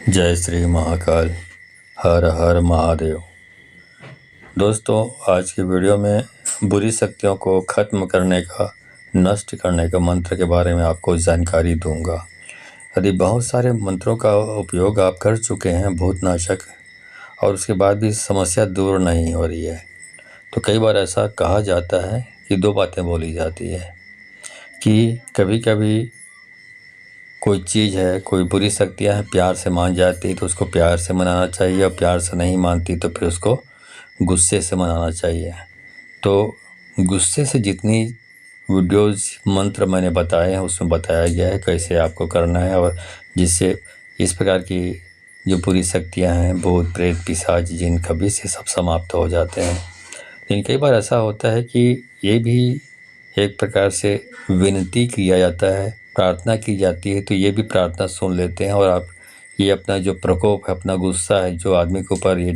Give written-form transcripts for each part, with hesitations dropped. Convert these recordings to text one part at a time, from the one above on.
जय श्री महाकाल। हर हर महादेव। दोस्तों, आज की वीडियो में बुरी शक्तियों को ख़त्म करने का, नष्ट करने का मंत्र के बारे में आपको जानकारी दूंगा। यदि बहुत सारे मंत्रों का उपयोग आप कर चुके हैं भूतनाशक, और उसके बाद भी समस्या दूर नहीं हो रही है, तो कई बार ऐसा कहा जाता है कि दो बातें बोली जाती है कि कभी कभी कोई चीज़ है, कोई बुरी शक्तियाँ हैं, प्यार से मान जाती तो उसको प्यार से मनाना चाहिए, और प्यार से नहीं मानती तो फिर उसको गुस्से से मनाना चाहिए। तो गुस्से से जितनी वीडियोज़ मंत्र मैंने बताए हैं उसमें बताया गया है कैसे आपको करना है, और जिससे इस प्रकार की जो बुरी शक्तियाँ हैं, भूत प्रेत पिशाच जिन कभी से सब समाप्त हो जाते हैं। लेकिन कई बार ऐसा होता है कि ये भी एक प्रकार से विनती किया जाता है, प्रार्थना की जाती है, तो ये भी प्रार्थना सुन लेते हैं, और आप ये अपना जो प्रकोप है, अपना गुस्सा है जो आदमी के ऊपर ये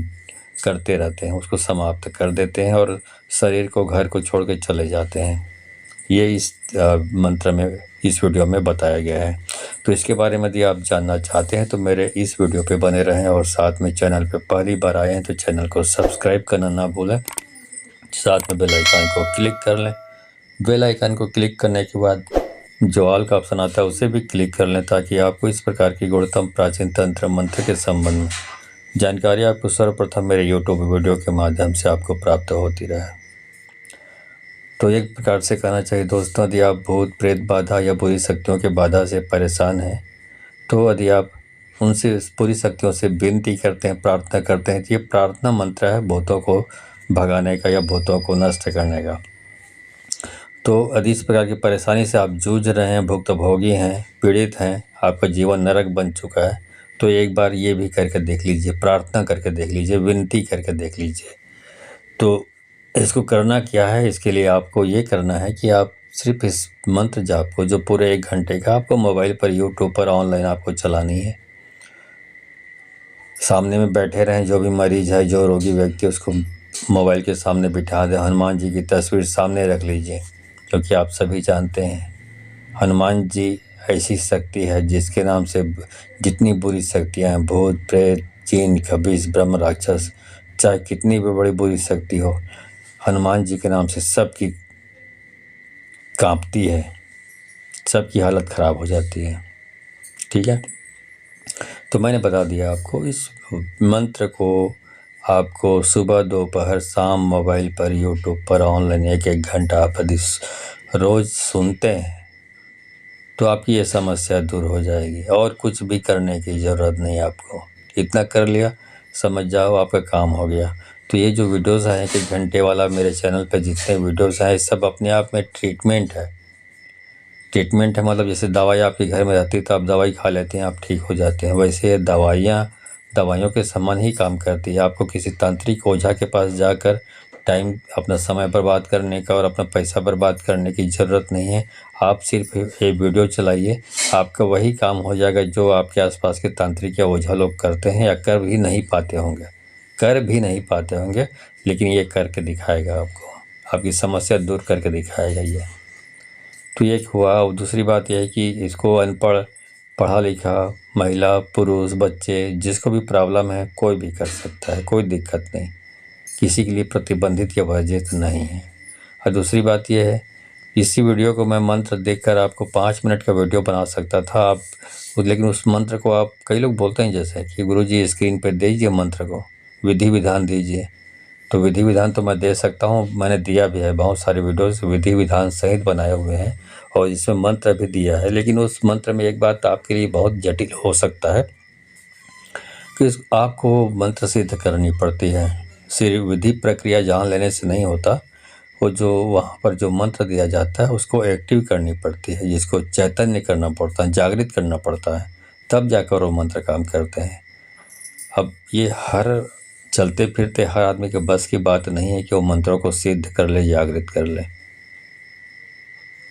करते रहते हैं, उसको समाप्त कर देते हैं और शरीर को, घर को छोड़ के चले जाते हैं। ये इस मंत्र में, इस वीडियो में बताया गया है। तो इसके बारे में यदि आप जानना चाहते हैं तो मेरे इस वीडियो पे बने रहें, और साथ में चैनल पे पहली बार आए हैं तो चैनल को सब्सक्राइब करना ना भूलें, साथ में बेल आइकन को क्लिक कर लें। बेल आइकन को क्लिक करने के बाद जो ऑल का ऑप्शन आता है उसे भी क्लिक कर लें, ताकि आपको इस प्रकार की गुणतम प्राचीन तंत्र मंत्र के संबंध में जानकारी आपको सर्वप्रथम मेरे यूट्यूब वीडियो के माध्यम से आपको प्राप्त होती रहे। तो एक प्रकार से कहना चाहिए दोस्तों, यदि आप भूत प्रेत बाधा या बुरी शक्तियों के बाधा से परेशान हैं, तो यदि आप उनसे, बुरी शक्तियों से विनती करते हैं, प्रार्थना करते हैं, तो ये प्रार्थना मंत्र है भूतों को भगाने का या भूतों को नष्ट करने का। तो यदि इस प्रकार की परेशानी से आप जूझ रहे हैं, भुक्तभोगी हैं, पीड़ित हैं, आपका जीवन नरक बन चुका है, तो एक बार ये भी करके देख लीजिए, प्रार्थना करके देख लीजिए, विनती करके देख लीजिए। तो इसको करना क्या है, इसके लिए आपको ये करना है कि आप सिर्फ इस मंत्र जाप को, जो पूरे 1 घंटे का आपको मोबाइल पर, यूट्यूब पर ऑनलाइन आपको चलानी है। सामने में बैठे रहें, जो भी मरीज है, जो रोगी व्यक्ति, उसको मोबाइल के सामने बिठा दें, हनुमान जी की तस्वीर सामने रख लीजिए, क्योंकि आप सभी जानते हैं हनुमान जी ऐसी शक्ति है जिसके नाम से जितनी बुरी शक्तियाँ हैं, भूत प्रेत जिन खबीस ब्रह्म राक्षस, चाहे कितनी भी बड़ी बुरी शक्ति हो, हनुमान जी के नाम से सबकी कांपती है, सबकी हालत ख़राब हो जाती है। ठीक है, तो मैंने बता दिया आपको। इस मंत्र को आपको सुबह, दोपहर, शाम मोबाइल पर, यूट्यूब पर ऑनलाइन 1-1 घंटा आप यदि रोज़ सुनते हैं तो आपकी ये समस्या दूर हो जाएगी, और कुछ भी करने की ज़रूरत नहीं है आपको। इतना कर लिया, समझ जाओ आपका काम हो गया। तो ये जो वीडियोज़ हैं, 1-1 घंटे वाला मेरे चैनल पे जितने वीडियोज़ हैं, सब अपने आप में ट्रीटमेंट है। ट्रीटमेंट है मतलब जैसे दवाई आपके घर में रहती है तो आप दवाई खा लेते हैं, आप ठीक हो जाते हैं, वैसे दवाइयों के समान ही काम करती है। आपको किसी तांत्रिक ओझा के पास जाकर टाइम, अपना समय बर्बाद करने का और अपना पैसा बर्बाद करने की ज़रूरत नहीं है। आप सिर्फ ये वीडियो चलाइए, आपका वही काम हो जाएगा जो आपके आसपास के तांत्रिक या ओझा लोग करते हैं, या कर भी नहीं पाते होंगे, लेकिन ये करके दिखाएगा आपको, आपकी समस्या दूर करके दिखाएगा ये। तो ये हुआ। और दूसरी बात यह है कि इसको अनपढ़, पढ़ा लिखा, महिला, पुरुष, बच्चे, जिसको भी प्रॉब्लम है कोई भी कर सकता है, कोई दिक्कत नहीं, किसी के लिए प्रतिबंधित या वर्जित नहीं है। और दूसरी बात यह है, इसी वीडियो को मैं मंत्र देखकर आपको 5 मिनट का वीडियो बना सकता था आप, लेकिन उस मंत्र को आप, कई लोग बोलते हैं जैसे कि गुरुजी स्क्रीन पर दीजिए मंत्र को, विधि विधान दीजिए। तो विधि विधान तो मैं दे सकता हूँ, मैंने दिया भी है, बहुत सारे वीडियोस विधि विधान सहित बनाए हुए हैं, और इसमें मंत्र भी दिया है। लेकिन उस मंत्र में एक बात आपके लिए बहुत जटिल हो सकता है कि आपको मंत्र सिद्ध करनी पड़ती है। सिर्फ विधि प्रक्रिया जान लेने से नहीं होता, वो जो वहाँ पर जो मंत्र दिया जाता है उसको एक्टिव करनी पड़ती है, जिसको चैतन्य करना पड़ता है, जागृत करना पड़ता है, तब जाकर वो मंत्र काम करते हैं। अब ये हर चलते फिरते हर आदमी के बस की बात नहीं है कि वो मंत्रों को सिद्ध कर ले, जागृत कर ले,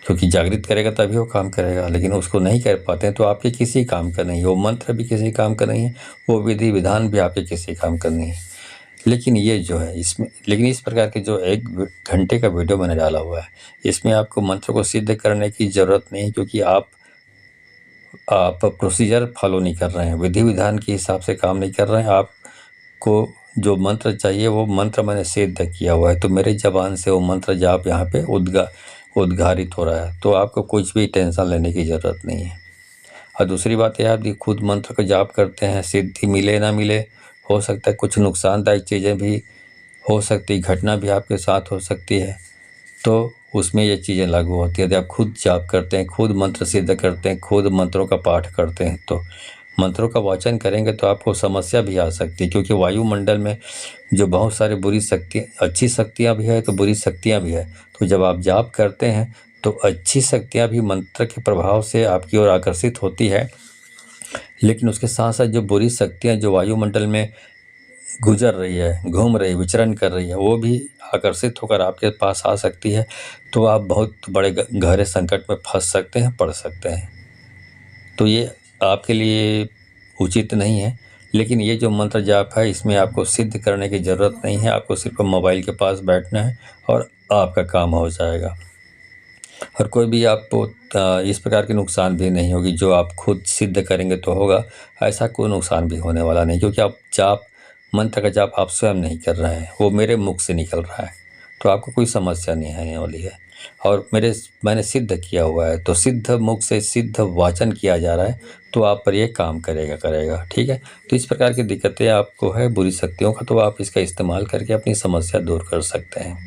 क्योंकि जागृत करेगा तभी वो काम करेगा, लेकिन उसको नहीं कर पाते हैं तो आपके किसी काम का नहीं है, वो मंत्र भी किसी काम का नहीं है, वो विधि विधान भी आपके किसी काम का नहीं है। लेकिन ये जो है इसमें, लेकिन इस प्रकार के जो 1 घंटे का वीडियो मैंने डाला हुआ है, इसमें आपको मंत्र को सिद्ध करने की ज़रूरत नहीं है, क्योंकि आप प्रोसीजर फॉलो नहीं कर रहे हैं, विधि विधान के हिसाब से काम नहीं कर रहे हैं। आपको जो मंत्र चाहिए वो मंत्र मैंने सिद्ध किया हुआ है, तो मेरे ज़बान से वो मंत्र जाप यहाँ पे उद्घारित हो रहा है, तो आपको कुछ भी टेंशन लेने की ज़रूरत नहीं है। और दूसरी बात यह, आप भी खुद मंत्र का जाप करते हैं, सिद्धि मिले ना मिले, हो सकता है कुछ नुकसानदायक चीज़ें भी हो सकती, घटना भी आपके साथ हो सकती है, तो उसमें ये चीज़ें लागू होती है। यदि आप खुद जाप करते हैं, खुद मंत्र सिद्ध करते हैं, खुद मंत्रों का पाठ करते हैं, तो मंत्रों का वाचन करेंगे तो आपको समस्या भी आ सकती है, क्योंकि वायुमंडल में जो बहुत सारी बुरी शक्ति, अच्छी शक्तियाँ भी है तो बुरी शक्तियाँ भी है। तो जब आप जाप करते हैं तो अच्छी शक्तियाँ भी मंत्र के प्रभाव से आपकी ओर आकर्षित होती है, लेकिन उसके साथ साथ जो बुरी शक्तियाँ जो वायुमंडल में गुजर रही है, घूम रही, विचरण कर रही है, वो भी आकर्षित होकर आपके पास आ सकती है, तो आप बहुत बड़े गहरे संकट में फंस सकते हैं, पड़ सकते हैं। तो ये आपके लिए उचित नहीं है। लेकिन ये जो मंत्र जाप है, इसमें आपको सिद्ध करने की ज़रूरत नहीं है, आपको सिर्फ मोबाइल के पास बैठना है और आपका काम हो जाएगा। और कोई भी आपको इस प्रकार के नुकसान भी नहीं होगी, जो आप खुद सिद्ध करेंगे तो होगा, ऐसा कोई नुकसान भी होने वाला नहीं, क्योंकि आप मंत्र का जाप आप स्वयं नहीं कर रहे हैं, वो मेरे मुख से निकल रहा है, तो आपको कोई समस्या नहीं आने वाली है। और मैंने सिद्ध किया हुआ है, तो सिद्ध मुख से सिद्ध वाचन किया जा रहा है, तो आप पर ये काम करेगा, ठीक है। तो इस प्रकार की दिक्कतें आपको है बुरी शक्तियों का, तो आप इसका इस्तेमाल करके अपनी समस्या दूर कर सकते हैं,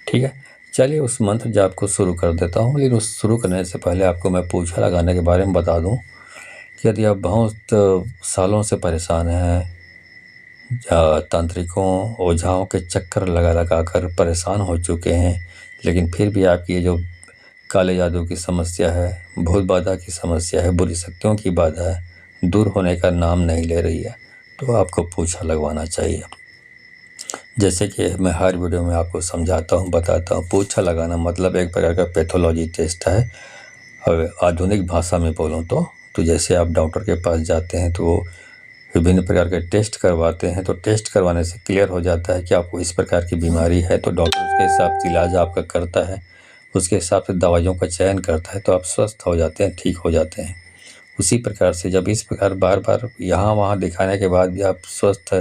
ठीक है। चलिए उस मंत्र जाप को शुरू कर देता हूँ, लेकिन उस शुरू करने से पहले आपको मैं पूछा लगाने के बारे में बता दूँ कि यदि आप बहुत सालों से परेशान हैं, तांत्रिकों ओझाओं के चक्कर लगा कर परेशान हो चुके हैं, लेकिन फिर भी आपकी ये जो काले जादू की समस्या है, भूत बाधा की समस्या है, बुरी शक्तियों की बाधा है, दूर होने का नाम नहीं ले रही है, तो आपको पूछा लगवाना चाहिए। जैसे कि मैं हर वीडियो में आपको समझाता हूँ, बताता हूँ, पूछा लगाना मतलब एक प्रकार का पैथोलॉजी टेस्ट है। और आधुनिक भाषा में बोलूँ तो जैसे आप डॉक्टर के पास जाते हैं तो वो विभिन्न प्रकार के टेस्ट करवाते हैं, तो टेस्ट करवाने से क्लियर हो जाता है कि आपको इस प्रकार की बीमारी है, तो डॉक्टर उसके हिसाब से इलाज आपका करता है, उसके हिसाब से दवाइयों का चयन करता है, तो आप स्वस्थ हो जाते हैं, ठीक हो जाते हैं। उसी प्रकार से जब इस प्रकार बार बार यहाँ वहाँ दिखाने के बाद भी आप स्वस्थ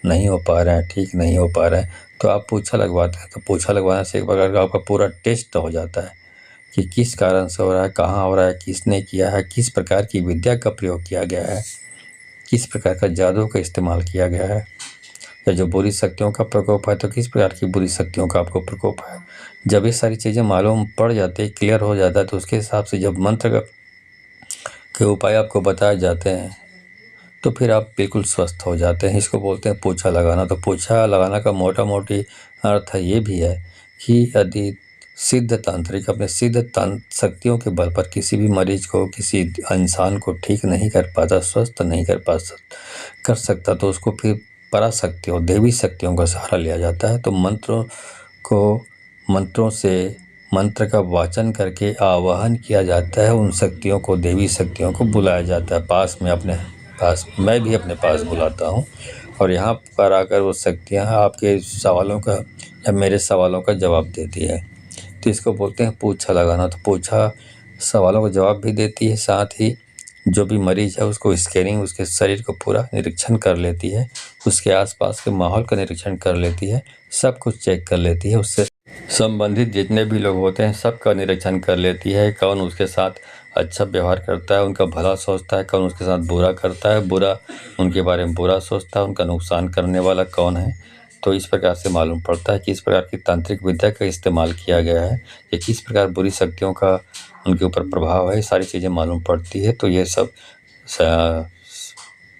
नहीं हो पा रहे हैं, ठीक नहीं हो पा रहे हैं, तो आप पूछा लगवाते हैं। तो पूछा लगवाने से एक प्रकार का आपका पूरा टेस्ट हो जाता है कि किस कारण से हो रहा है, कहाँ हो रहा है, किसने किया है, किस प्रकार की विद्या का प्रयोग किया गया है, किस प्रकार का जादू का इस्तेमाल किया गया है, या जो बुरी शक्तियों का प्रकोप है तो किस प्रकार की बुरी शक्तियों का आपको प्रकोप है। जब ये सारी चीज़ें मालूम पड़ जाती है, क्लियर हो जाता है, तो उसके हिसाब से जब मंत्र के उपाय आपको बताए जाते हैं तो फिर आप बिल्कुल स्वस्थ हो जाते हैं। इसको बोलते हैं पूछा लगाना। तो पूछा लगाना का मोटा मोटी अर्थ ये भी है कि यदि सिद्ध तांत्रिक अपने सिद्ध शक्तियों के बल पर किसी भी मरीज को, किसी इंसान को ठीक नहीं कर पाता, स्वस्थ नहीं कर सकता, तो उसको फिर पराशक्तियों, देवी शक्तियों का सहारा लिया जाता है। तो मंत्रों से मंत्र का वाचन करके आवाहन किया जाता है, उन शक्तियों को, देवी शक्तियों को बुलाया जाता है पास में, अपने पास। मैं भी अपने पास बुलाता हूँ और यहाँ पर आकर वो शक्तियाँ आपके सवालों का या मेरे सवालों का जवाब देती है। तो इसको बोलते हैं पूछा लगाना। तो पूछा सवालों का जवाब भी देती है, साथ ही जो भी मरीज है उसको स्कैनिंग, उसके शरीर को पूरा निरीक्षण कर लेती है, उसके आसपास के माहौल का निरीक्षण कर लेती है, सब कुछ चेक कर लेती है, उससे संबंधित जितने भी लोग होते हैं सबका निरीक्षण कर लेती है। कौन उसके साथ अच्छा व्यवहार करता है, उनका भला सोचता है, कौन उसके साथ बुरा करता है, बुरा उनके बारे में बुरा सोचता है, उनका नुकसान करने वाला कौन है। तो इस प्रकार से मालूम पड़ता है कि इस प्रकार की तांत्रिक विद्या का इस्तेमाल किया गया है, या किस प्रकार बुरी शक्तियों का उनके ऊपर प्रभाव है, सारी चीज़ें मालूम पड़ती है। तो ये सब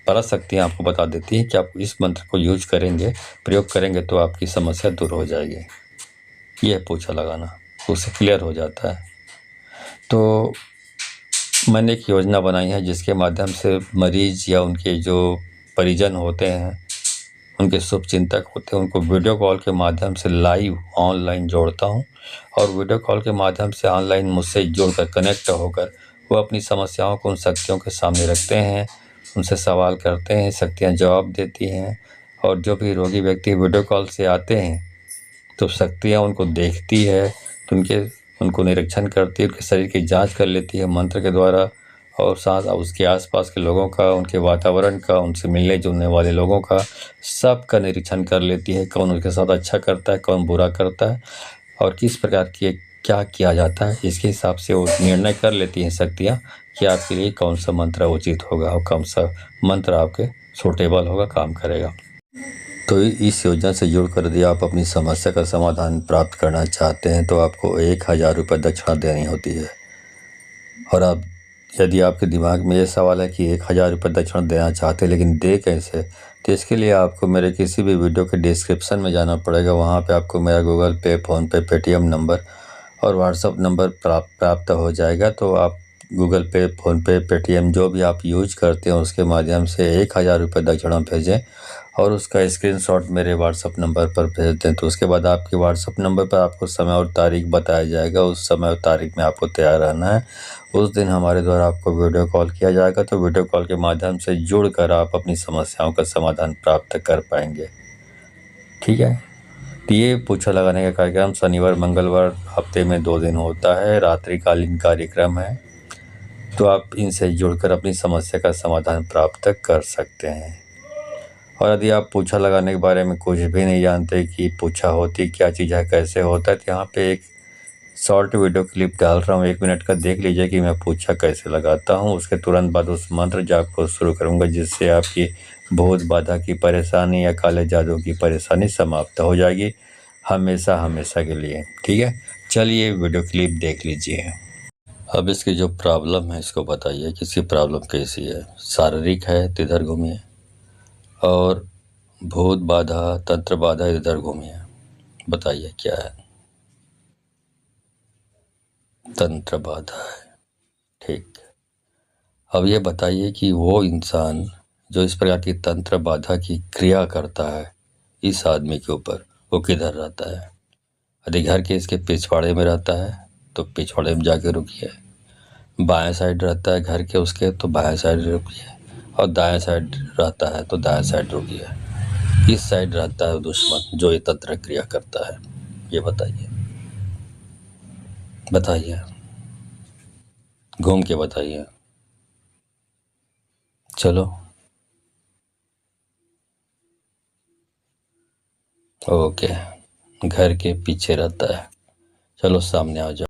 पराशक्तियाँ आपको बता देती हैं कि आप इस मंत्र को यूज करेंगे, प्रयोग करेंगे तो आपकी समस्या दूर हो जाएगी। यह पूछा लगाना, उससे क्लियर हो जाता है। तो मैंने एक योजना बनाई है जिसके माध्यम से मरीज या उनके जो परिजन होते हैं, उनके शुभचिंतक होते हैं, उनको वीडियो कॉल के माध्यम से लाइव ऑनलाइन जोड़ता हूं, और वीडियो कॉल के माध्यम से ऑनलाइन मुझसे जुड़कर, कनेक्ट होकर वो अपनी समस्याओं को उन शक्तियों के सामने रखते हैं, उनसे सवाल करते हैं, शक्तियाँ जवाब देती हैं। और जो भी रोगी व्यक्ति वीडियो कॉल से आते हैं तो शक्तियाँ उनको देखती है, तो उनको निरीक्षण करती है, उनके शरीर की जांच कर लेती है मंत्र के द्वारा, और साथ उसके आसपास के लोगों का, उनके वातावरण का, उनसे मिलने जुलने वाले लोगों का, सबका निरीक्षण कर लेती है। कौन उनके साथ अच्छा करता है, कौन बुरा करता है और किस प्रकार की क्या किया जाता है। इसके हिसाब से वो निर्णय कर लेती हैं शक्तियाँ कि आपके लिए कौन सा मंत्र उचित होगा और कौन सा मंत्र आपके सूटेबल होगा, काम करेगा। तो इस योजना से जुड़कर यदि आप अपनी समस्या का समाधान प्राप्त करना चाहते हैं तो आपको 1000 रुपये दक्षिणा देनी होती है। और आप यदि आपके दिमाग में ये सवाल है कि 1000 रुपये दक्षिणा देना चाहते हैं लेकिन दे कैसे, तो इसके लिए आपको मेरे किसी भी वीडियो के डिस्क्रिप्शन में जाना पड़ेगा। वहाँ पे आपको मेरा गूगल पे, फ़ोनपे, पेटीएम नंबर और व्हाट्सअप नंबर प्राप्त हो जाएगा। तो आप गूगल पे, फ़ोनपे, पेटीएम जो भी आप यूज करते हैं उसके माध्यम से 1000 रुपये दक्षिणा भेजें और उसका स्क्रीनशॉट मेरे व्हाट्सअप नंबर पर भेज दें। तो उसके बाद आपके व्हाट्सअप नंबर पर आपको समय और तारीख बताया जाएगा। उस समय और तारीख में आपको तैयार रहना है। उस दिन हमारे द्वारा आपको वीडियो कॉल किया जाएगा। तो वीडियो कॉल के माध्यम से जुड़कर आप अपनी समस्याओं का समाधान प्राप्त कर पाएंगे। ठीक है। तो ये पूछा लगाने का कार्यक्रम शनिवार मंगलवार हफ्ते में 2 दिन होता है। रात्रिकालीन कार्यक्रम है। तो आप इनसे जुड़कर अपनी समस्या का समाधान प्राप्त कर सकते हैं। और यदि आप पूछा लगाने के बारे में कुछ भी नहीं जानते कि पूछा होती क्या चीज़ है, कैसे होता है, तो यहाँ पे एक शॉर्ट वीडियो क्लिप डाल रहा हूँ 1 मिनट का, देख लीजिए कि मैं पूछा कैसे लगाता हूँ। उसके तुरंत बाद उस मंत्र जाप को शुरू करूँगा जिससे आपकी भूत बाधा की परेशानी या काले जादू की परेशानी समाप्त हो जाएगी हमेशा हमेशा के लिए। ठीक है, चलिए वीडियो क्लिप देख लीजिए। अब इसकी जो प्रॉब्लम है इसको बताइए कि इसकी प्रॉब्लम कैसी है। शारीरिक है तो इधर घूमिए, और भूत बाधा, तंत्र बाधा इधर घूमिए। बताइए क्या है। तंत्र बाधा है, ठीक। अब ये बताइए कि वो इंसान जो इस प्रकार की तंत्र बाधा की क्रिया करता है इस आदमी के ऊपर, वो किधर रहता है। यदि घर के इसके पिछवाड़े में रहता है तो पिछवाड़े में जाके रुकिए। बाएं साइड रहता है घर के उसके तो बाएं साइड रुकिए, और दाएं साइड रहता है तो दाएं साइड रुकिए। इस साइड रहता है दुश्मन जो ये तंत्र क्रिया करता है। ये बताइए, बताइए, घूम के बताइए। चलो, ओके, घर के पीछे रहता है। चलो सामने आ जाओ।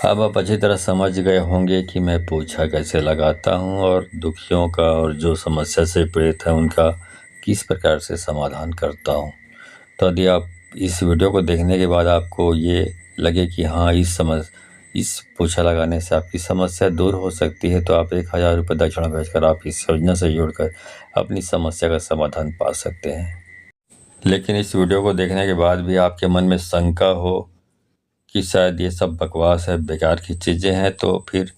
अब आप अच्छी तरह समझ गए होंगे कि मैं पूछा कैसे लगाता हूँ और दुखियों का और जो समस्या से पीड़ित है उनका किस प्रकार से समाधान करता हूँ। तो यदि आप इस वीडियो को देखने के बाद आपको ये लगे कि हाँ इस पूछा लगाने से आपकी समस्या दूर हो सकती है, तो आप 1000 रुपये दक्षिणा भेजकर आप इस योजना से जुड़कर अपनी समस्या का समाधान पा सकते हैं। लेकिन इस वीडियो को देखने के बाद भी आपके मन में शंका हो कि शायद ये सब बकवास है, बेकार की चीज़ें हैं, तो फिर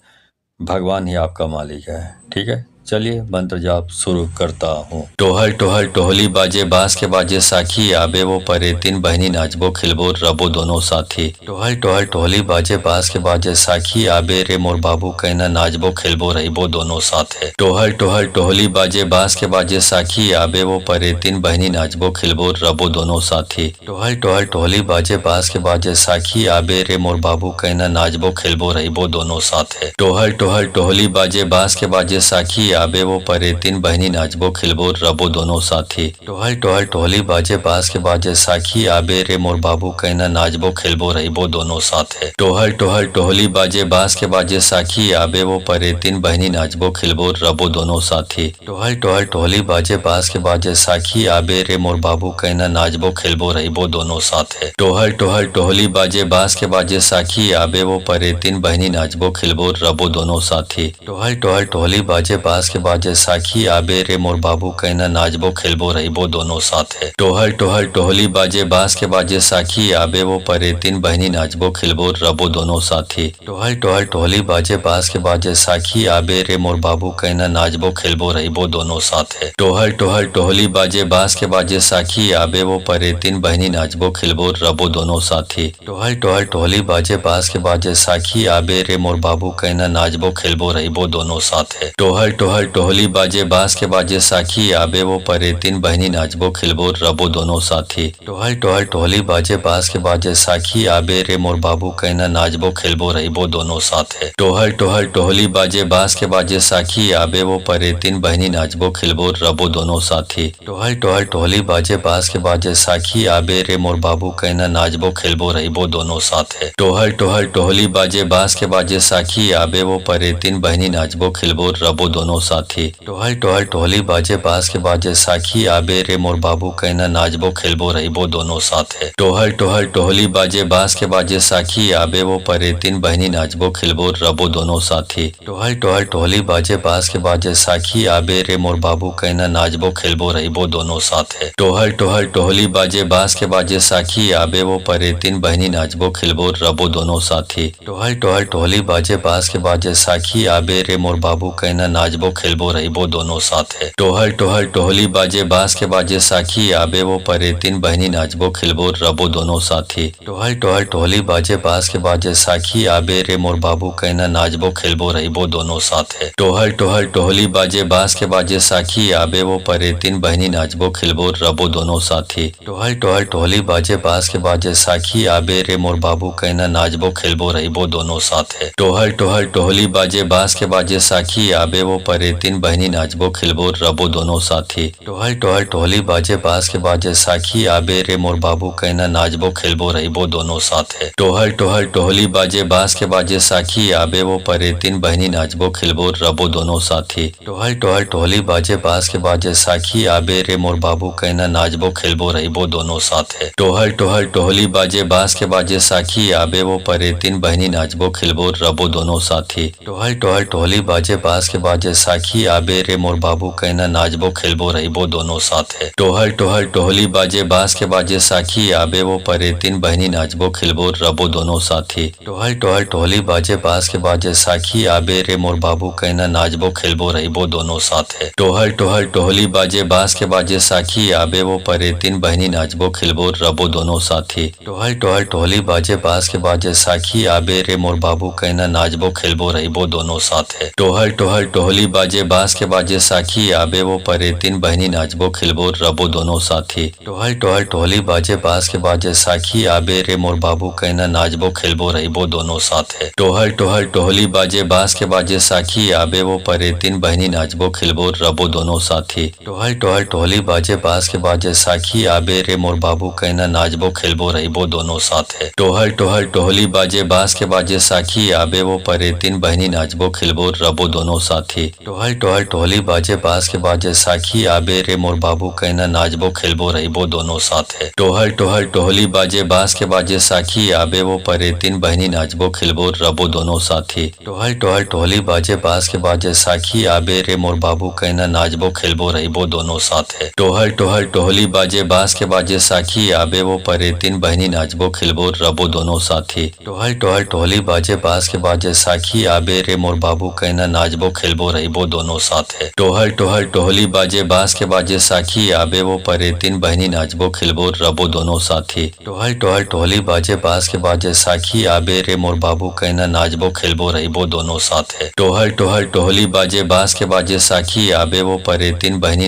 भगवान ही आपका मालिक है। ठीक है, चलिए मंत्र जाप शुरू करता हूँ। टोहल टोहल टोहली बाजे बांस के बाजे साखी आबे वो परे तीन बहनी नाचबो खिलबो रबो दोनों साथी। टोहल टोहल टोहली बाजे बांस के बाजे साखी आबे रे मोर बाबू कहना नाचबो खिलबो रहिबो दोनों साथे। टोहल टोहल टोहली बाजे बांस के बाजे साखी आबे वो परे तीन बहनी नाचबो खिलबो रबो दोनों साथी। टोहल टोहल टोहली बाजे बांस के बाजे साखी आबे रे मोर बाबू कहना नाचबो खिलबो रहिबो दोनों साथे। टोहल टोहल टोहली बाजे बांस के बाजे साखी आबे वो परे तीन बहनी नाचबो खिलबो रबो दोनों साथी। टोहल टोहल टोहली बाजे बांस के बाजे साखी आबे रे मोर बाबू कहना नाचबो खिलबो रहिबो दोनों साथे। टोहल टोहल टोहली बाजे बांस के बाजे साखी आबे वो परे तीन बहनी नाचबो खिलबो रबो दोनों साथी। टोहल टोहल टोहली बाजे बांस के बाजे साखी आबे रे मोर बाबू कहना नाचबो खिलबो रहिबो दोनों साथे। टोहल टोहल टोहली बाजे बांस के बाजे साखी आबे वो परे तीन बहनी नाचबो खिलबो रबो दोनों साथी। टोहल टोहल टोहली बाजे बांस के बाजे साखी आबे रे मोर बाबू कहना नाचबो खिलबो रहिबो दोनों साथे। टोहल टोहल टोहली बाजे बांस के बाजे साखी आबे वो परे तीन बहनी नाचबो खिलबो रबो दोनों साथी। टोहल टोहल टोहली बाजे बांस के बाजे साखी आबे रे मोर बाबू कहना नाचबो खिलबो रहिबो दोनों साथे। टोहल टोहल टोहली बाजे बांस के बाजे साखी आबे वो परे तीन बहनी नाचबो खिलबो रबो दोनों साथी। टोहल टोहल टोहली बाजे बांस के बाजे साखी आबे रे मोर बाबू कहना नाचबो खिलबो रहिबो दोनों साथे। टोहल टोहल टोहली बाजे बांस के बाजे साखी आबे वो परे तीन बहनी नाचबो खिलबो रबो दोनों साथी। टोहल टोहल टोहली बाजे बांस के बाजे साखी आबे रे मोर बाबू कहना नाचबो खेलबो रहिबो दोनों साथे। टोहल टोहल टोहली बाजे बांस के बाजे साखी आबे वो परे तीन बहनी नाचबो खिलबो रबो दोनों साथी। टोहल टोहल टोहली बाजे बांस के बाजे साखी आबे रे मोर बाबू कहना नाचबो खेलबो रहिबो दोनों साथे। टोहल टोहल टोहली बाजे बांस के बाजे साखी आबे वो परे तीन बहनी नाचबो खिलबो रबो दोनों साथी। टोहल टोहल टोहली बाजे बांस के बाजे साखी आबे रे मोर बाबू कहना नाचबो खेलबो रहिबो दोनों साथे। टोहल टोहल टोहली बाजे बांस के बाजे साखी आबे वो परे तीन बहनी नाचबो खिलबो रबो दोनों साथी। टोहल टोहल टोहली बाजे बांस के बाजे साखी आबे रे मोर बाबू कहना नाचबो खेलबो रहिबो दोनों साथे। टोहल टोहल टोहली बाजे बांस के बाजे साखी आबे वो परे तीन बहनी नाचबो खिलबो रबो दोनों साथी। टोहल टोहल टोहली बाजे बांस के बाजे साखी आबे रे मोर बाबू कहना नाचबो खेलबो रहिबो दोनों साथे। टोहल टोहल टोहली बाजे बांस के बाजे साखी आबे वो परे तीन बहनी नाचबो खिलबो रबो दोनों साथी। टोहल टोहल टोहली बाजे बांस के बाजे साखी आबे रे मोर बाबू कहना नाचबो खेलबो रहिबो दोनों साथे। टोहल टोहल टोहली बाजे बांस के बाजे साखी आबे वो परे तीन बहनी नाचबो खिलबो रबो दोनों साथी। टोहल टोहल टोहली बाजे बांस के बाजे साखी आबे रे मोर बाबू कहना नाचबो खेलबो रहिबो दोनों साथे। टोहल टोहल टोहली बाजे बांस के बाजे साखी आबे वो परे तीन बहनी नाचबो खिलबो रबो दोनों साथी। टोहल टोहल टोहली बाजे बांस के बाजे साखी आबे रे मोर बाबू कहना नाचबो खेलबो रहिबो दोनों साथे। टोहल टोहल टोहली बाजे बांस के बाजे साखी आबे वो परे तीन बहनी नाचबो खिलबो रबो दोनों साथी। टोहल टोहल टोहली बाजे बांस के बाजे साखी आबे रे मोर बाबू कहना नाचबो खेलबो रहिबो दोनों साथे। टोहल टोहल टोहली बाजे बांस के बाजे साखी आबे वो परे तीन बहनी नाचबो खिलबो रबो दोनों साथी। टोहल टोहल टोहली बाजे बांस के बाजे साखी आबे रे मोर बाबू कहना नाचबो खेलबो रहिबो दोनों साथे। टोहल टोहल टोहली बाजे बांस के बाजे साखी आबे वो परे तीन बहनी नाचबो खिलबो रबो दोनों साथी। टोहल टोहल टोहली बाजे बांस के बाजे साखी आबे रे मोर बाबू कहना नाचबो खेलबो रहिबो दोनों साथे। टोहल टोहल टोहली बाजे बांस के बाजे साखी आबे वो परे तीन बहनी नाचबो खिलबो रबो दोनों साथी। टोहल टोहल टोहली बाजे बांस के बाजे साखी आबे रे मोर बाबू कहना नाचबो खेलबो रहिबो दोनों साथे। टोहल टोहल टोहली बाजे बांस के बाजे साखी आबे वो परे तीन बहनी नाचबो खिलबो रबो दोनों साथी। टोहल टोहल टोहली बाजे बांस के बाजे साखी आबे रे मोर बाबू कहना नाचबो खेलबो रहिबो दोनों साथे। टोहल टोहल टोहली बाजे बांस के बाजे साखी आबे वो परे तीन बहनी नाचबो खिलबो रबो दोनों साथी। टोहल टोहल टोहली बाजे बांस के बाजे साखी आबे रे मोर बाबू कहना नाचबो खेलबो रहिबो दोनों साथे। टोहल टोहल टोहली बाजे बांस के बाजे साखी आबे वो परे तीन बहनी नाचबो खिलबो रबो दोनों साथी। टोहल टोहल टोहली बाजे बांस के बाजे साखी आबे रे मोर बाबू कहना नाचबो खेलबो रहिबो दोनों साथे। टोहल टोहल टोहली बाजे बांस के बाजे साखी आबे वो परे तीन बहनी नाचबो खिलबो रबो दोनों साथी। टोहल टोहल टोहली बाजे बांस के बाजे साखी आबे रे मोर बाबू कहना नाचबो खेलबो रहिबो दोनों साथे। टोहल टोहल टोहली बाजे बांस के बाजे साखी आबे वो परे तीन बहनी नाचबो खिलबो रबो दोनों साथी। टोहल टोहल टोहली बाजे बांस के बाजे साखी आबे रे मोर बाबू कहना नाचबो खेलबो रहिबो दोनों साथे। टोहल टोहल टोहली बाजे बांस के बाजे साखी आबे वो परे तीन बहनी नाचबो खिलबो रबो दोनों साथी। टोहल टोहल टोहली बाजे बांस के बाजे साखी आबे रे मोर बाबू कहना नाचबो खेलबो रहिबो दोनों साथे। टोहल टोहल टोहली बाजे बांस के बाजे साखी आबे वो परे तीन बहनी नाचबो खिलबो रबो दोनों साथी। टोहल टोहल टोहली बाजे बांस के बाजे साखी आबे रे मोर बाबू कहना नाचबो खेलबो रहिबो दोनों साथे। टोहल टोहल टोहली बाजे बांस के बाजे साखी आबे वो परे तीन बहनी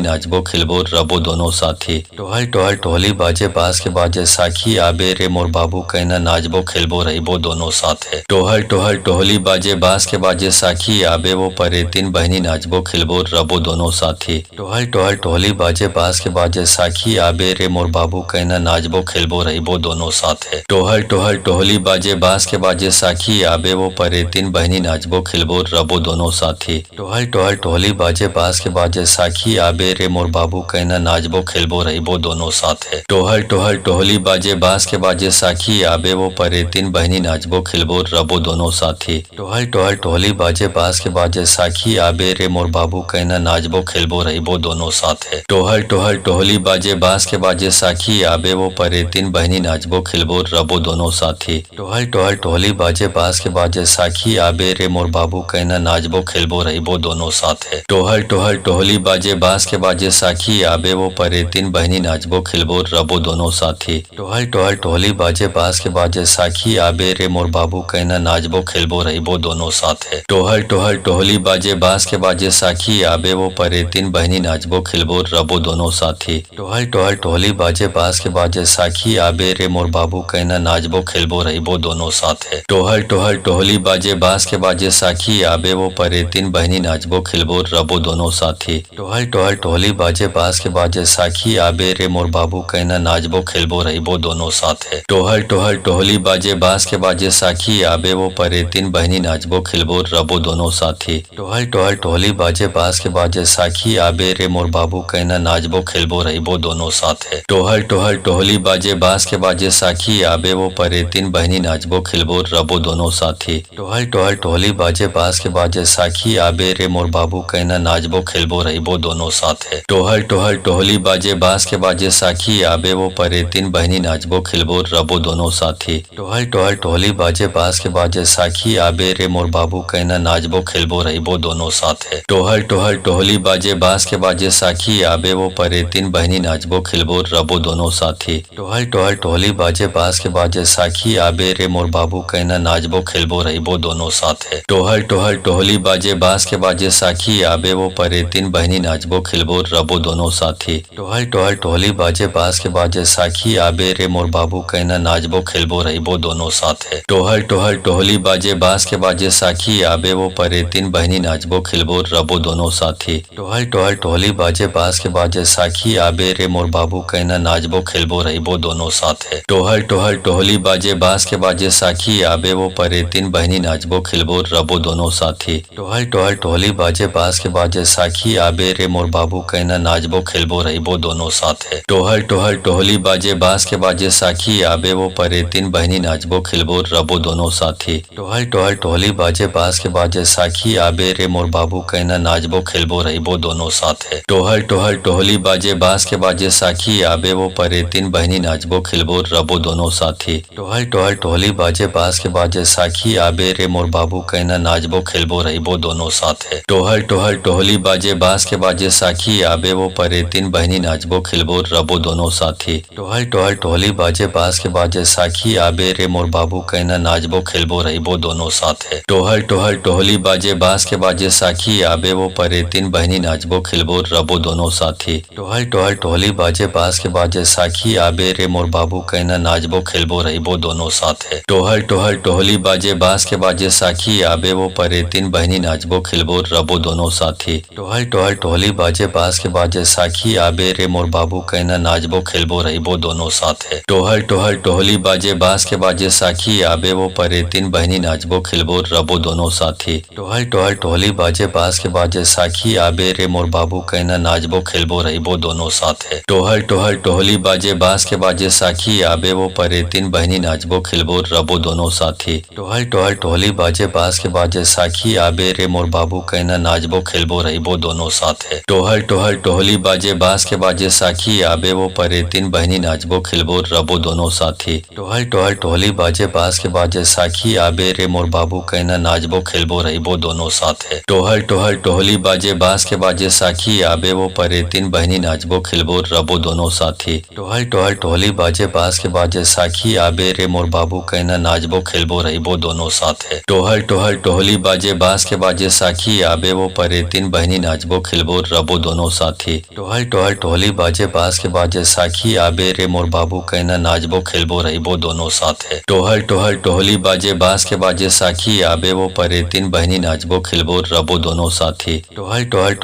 नाचबो खिलबो रबो दोनों साथी। टोहल टोहल टोहली बाजे बांस के बाजे साखी आबे रे मोर बाबू कहना नाचबो खेलबो रहिबो दोनों साथे। टोहल टोहल टोहली बाजे बांस के बाजे साखी आबे वो परे तीन बहनी नाचबो खिलबो रबो दोनों साथी। टोहल टोहल टोहली बाजे बांस के बाजे साखी आबे रे मोर बाबू कहना नाचबो खेलबो रहिबो दोनों साथे। टोहल टोहल टोहली बाजे बांस के बाजे साखी आबे वो परे तीन बहनी नाचबो खिलबो रबो दोनों साथी। टोहल टोहल टोहली बाजे बांस के बाजे साखी आबे रे मोर बाबू कहना नाचबो खेलबो रहिबो दोनों साथे। टोहल टोहल टोहली बाजे बांस के बाजे साखी आबे वो परे तीन बहनी नाचबो खिलबो रबो दोनों साथी। टोहल टोहल टोहली बाजे बांस के बाजे साखी आबे रे मोर बाबू कहना नाचबो खेलबो रहिबो दोनों साथे। टोहल टोहल टोहली बाजे बांस के बाजे साखी आबे वो परे तीन बहनी नाचबो खिलबो रबो दोनों साथी। टोहल टोहल टोहली बाजे बांस के बाजे साखी आबे रे मोर बाबू कहना नाचबो खेलबो रहिबो दोनों साथे। टोहल टोहल टोहली बाजे बांस के बाजे साखी आबे वो परे तीन बहनी नाचबो खिलबो रबो दोनों साथी। टोहल टोहल टोहली बाजे बास के बाजे साखी आबे रे मोर बाबू कहना नाचबो खिलबो रहिबो दोनों साथे। टोहल टोहल टोहली बाजे बास के बाजे साखी आबे वो परे तीन बहनी नाचबो खिलबो रबो दोनों साथी। टोहल टोहल टोहली बाजे बास के बाजे साखी आबे रे मोर बाबू कहना नाचबो खिलबो रहिबो दोनों साथे। टोहल टोहल टोहली बाजे बास के बाजे साखी आबे वो परे तीन बहनी नाचबो खिलबो रबो दोनों साथी। टोहल टोहल टोहली बाजे बास के बाजे साखी आबे रे मोर बाबू कहना नाचबो खिलबो रहिबो दोनों साथे। टोहल टोहल टोहली बाजे बास के बाजे साखी आबे वो परे तीन बहनी नाचबो खिलबो रबो दोनों साथी। टोहल टोहल टोहली बाजे बास के बाजे साखी आबे रे मोर बाबू कहना नाचबो खिलबो रहिबो दोनों साथे। टोहल टोहल टोहली बाजे बास के बाजे साखी आबे वो परे तीन बहनी नाचबो खिलबो रबो दोनों साथी। टोहल टोहल टोहली बाजे बास के बाजे साखी आबे रे मोर बाबू कहना नाचबो खिलबो रहिबो दोनों साथे। टोहल टोहल टोहली बाजे बास के बाजे साखी आबे वो परे तीन बहनी नाचबो खिलबो रबो दोनों साथी। टोहल टोहल टोहली बाजे बास के बाजे साखी आबे रे मोर बाबू कहना नाचबो खिलबो रहिबो दोनों साथे। टोहल टोहल टोहली बाजे बास के बाजे साखी आबे वो परे तीन बहनी नाचबो खिलबो रबो दोनों साथी। टोहल टोहल टोहली बाजे बास के बाजे साखी आबे रे मोर बाबू कहना नाचबो खिलबो रहिबो दोनों साथे। टोहल टोहल टोहली बाजे बास के बाजे साखी आबे वो परे तीन बहनी नाचबो खिलबो रबो दोनों साथी। टोहल टोहल टोहली बाजे बास के बाजे साखी आबे रे मोर बाबू कहना नाचबो खिलबो रहिबो दोनों साथे। टोहल टोहल टोहली बाजे बास के बाजे साखी आबे वो परे तीन बहनी नाचबो खिलबो रबो दोनों साथी। टोहल टोहल टोहली बाजे बास के बाजे साखी आबे रे मोर बाबू कहना नाचबो खिलबो रहिबो दोनों साथे। टोहल टोहल टोहली बाजे बास के बाजे साखी आबे वो परे तीन बहनी नाचबो खिलबो रबो दोनों साथी। टोहल टोहल टोहली बाजे बास के बाजे साखी आबे रे मोर बाबू कहना नाचबो खिलबो रहिबो दोनों साथे। टोहल टोहल टोहली बाजे बास के बाजे साखी आबे वो परे तीन बहनी नाचबो खिलबो रबो दोनों साथी। टोहल टोहल टोहली बाजे बास के बाजे साखी आबे रे मोर बाबू कहना नाचबो खिलबो रहिबो दोनों साथे। टोहल टोहल टोहली बाजे बास के बाजे साखी आबे वो परे तीन बहनी नाचबो खिलबो रबो दोनों साथी। टोहल टोहल टोहली बाजे बास के बाजे साखी आबे रे मोर बाबू कहना नाचबो खिलबो रहिबो दोनों साथे। टोहल टोहल टोहली बाजे बास के बाजे साखी आबे वो परे तीन बहनी नाचबो खिलबो रबो दोनों साथी। टोहल टोहल टोहली बाजे बास के बाजे साखी आबे रे मोर बाबू कहना नाचबो खिलबो रहिबो दोनों साथे। टोहल टोहल टोहली बाजे बास के बाजे साखी आबे वो परे तीन बहनी नाचबो खिलबो रबो दोनों साथी। टोहल टोहल टोहली बाजे बास के बाजे साखी आबे रे मोर बाबू कहना नाचबो खिलबो रहिबो दोनों साथे। टोहल टोहल टोहली बाजे बास के बाजे साखी आबे वो परे तीन बहनी नाचबो खिलबो रबो दोनों साथी। टोहल टोहल टोहली बाजे बास के बाजे साखी आबे रे मोर बाबू कहना नाचबो खिलबो रहिबो दोनों साथे। टोहल टोहल टोहली बाजे बास के बाजे साखी आबे वो परे तीन बहनी नाचबो खिलबो रबो दोनों साथी। टोहल टोहल टोहली बाजे बास के बाजे साखी आबे रे मोर बाबू कहना नाचबो खिलबो रहिबो दोनों साथे। टोहल टोहल टोहली बाजे बास के बाजे साखी आबे वो परे तीन बहनी नाचबो खिलबो रबो दोनों साथी। टोहल टोहल टोहली बाजे बास के बाजे साखी आबे रे मोर बाबू कहना नाचबो खिलबो रहिबो दोनों साथे। टोहल टोहल टोहली बाजे बास के बाजे साखी आबे वो परे तीन बहनी नाचबो खिलबो रबो दोनों साथी। टोहल टोहल टोहली बाजे बास के बाजे साखी आबे रे मोर बाबू कहना नाचबो खिलबो रहिबो दोनों साथे। टोहल टोहल टोहली बाजे बास के बाजे साखी आबे वो परे तीन बहनी नाचबो खिलबो रबो दोनों साथी। टोहल टोहल टोहली बाजे बास के बाजे साखी आबे रे मोर बाबू कहना नाचबो खिलबो रहिबो दोनों साथे। टोहल टोहल टोहली बाजे बास के बाजे साखी आबे वो परे तीन बहनी नाचबो खिलबो रबो दोनों साथी। टोहल टोहल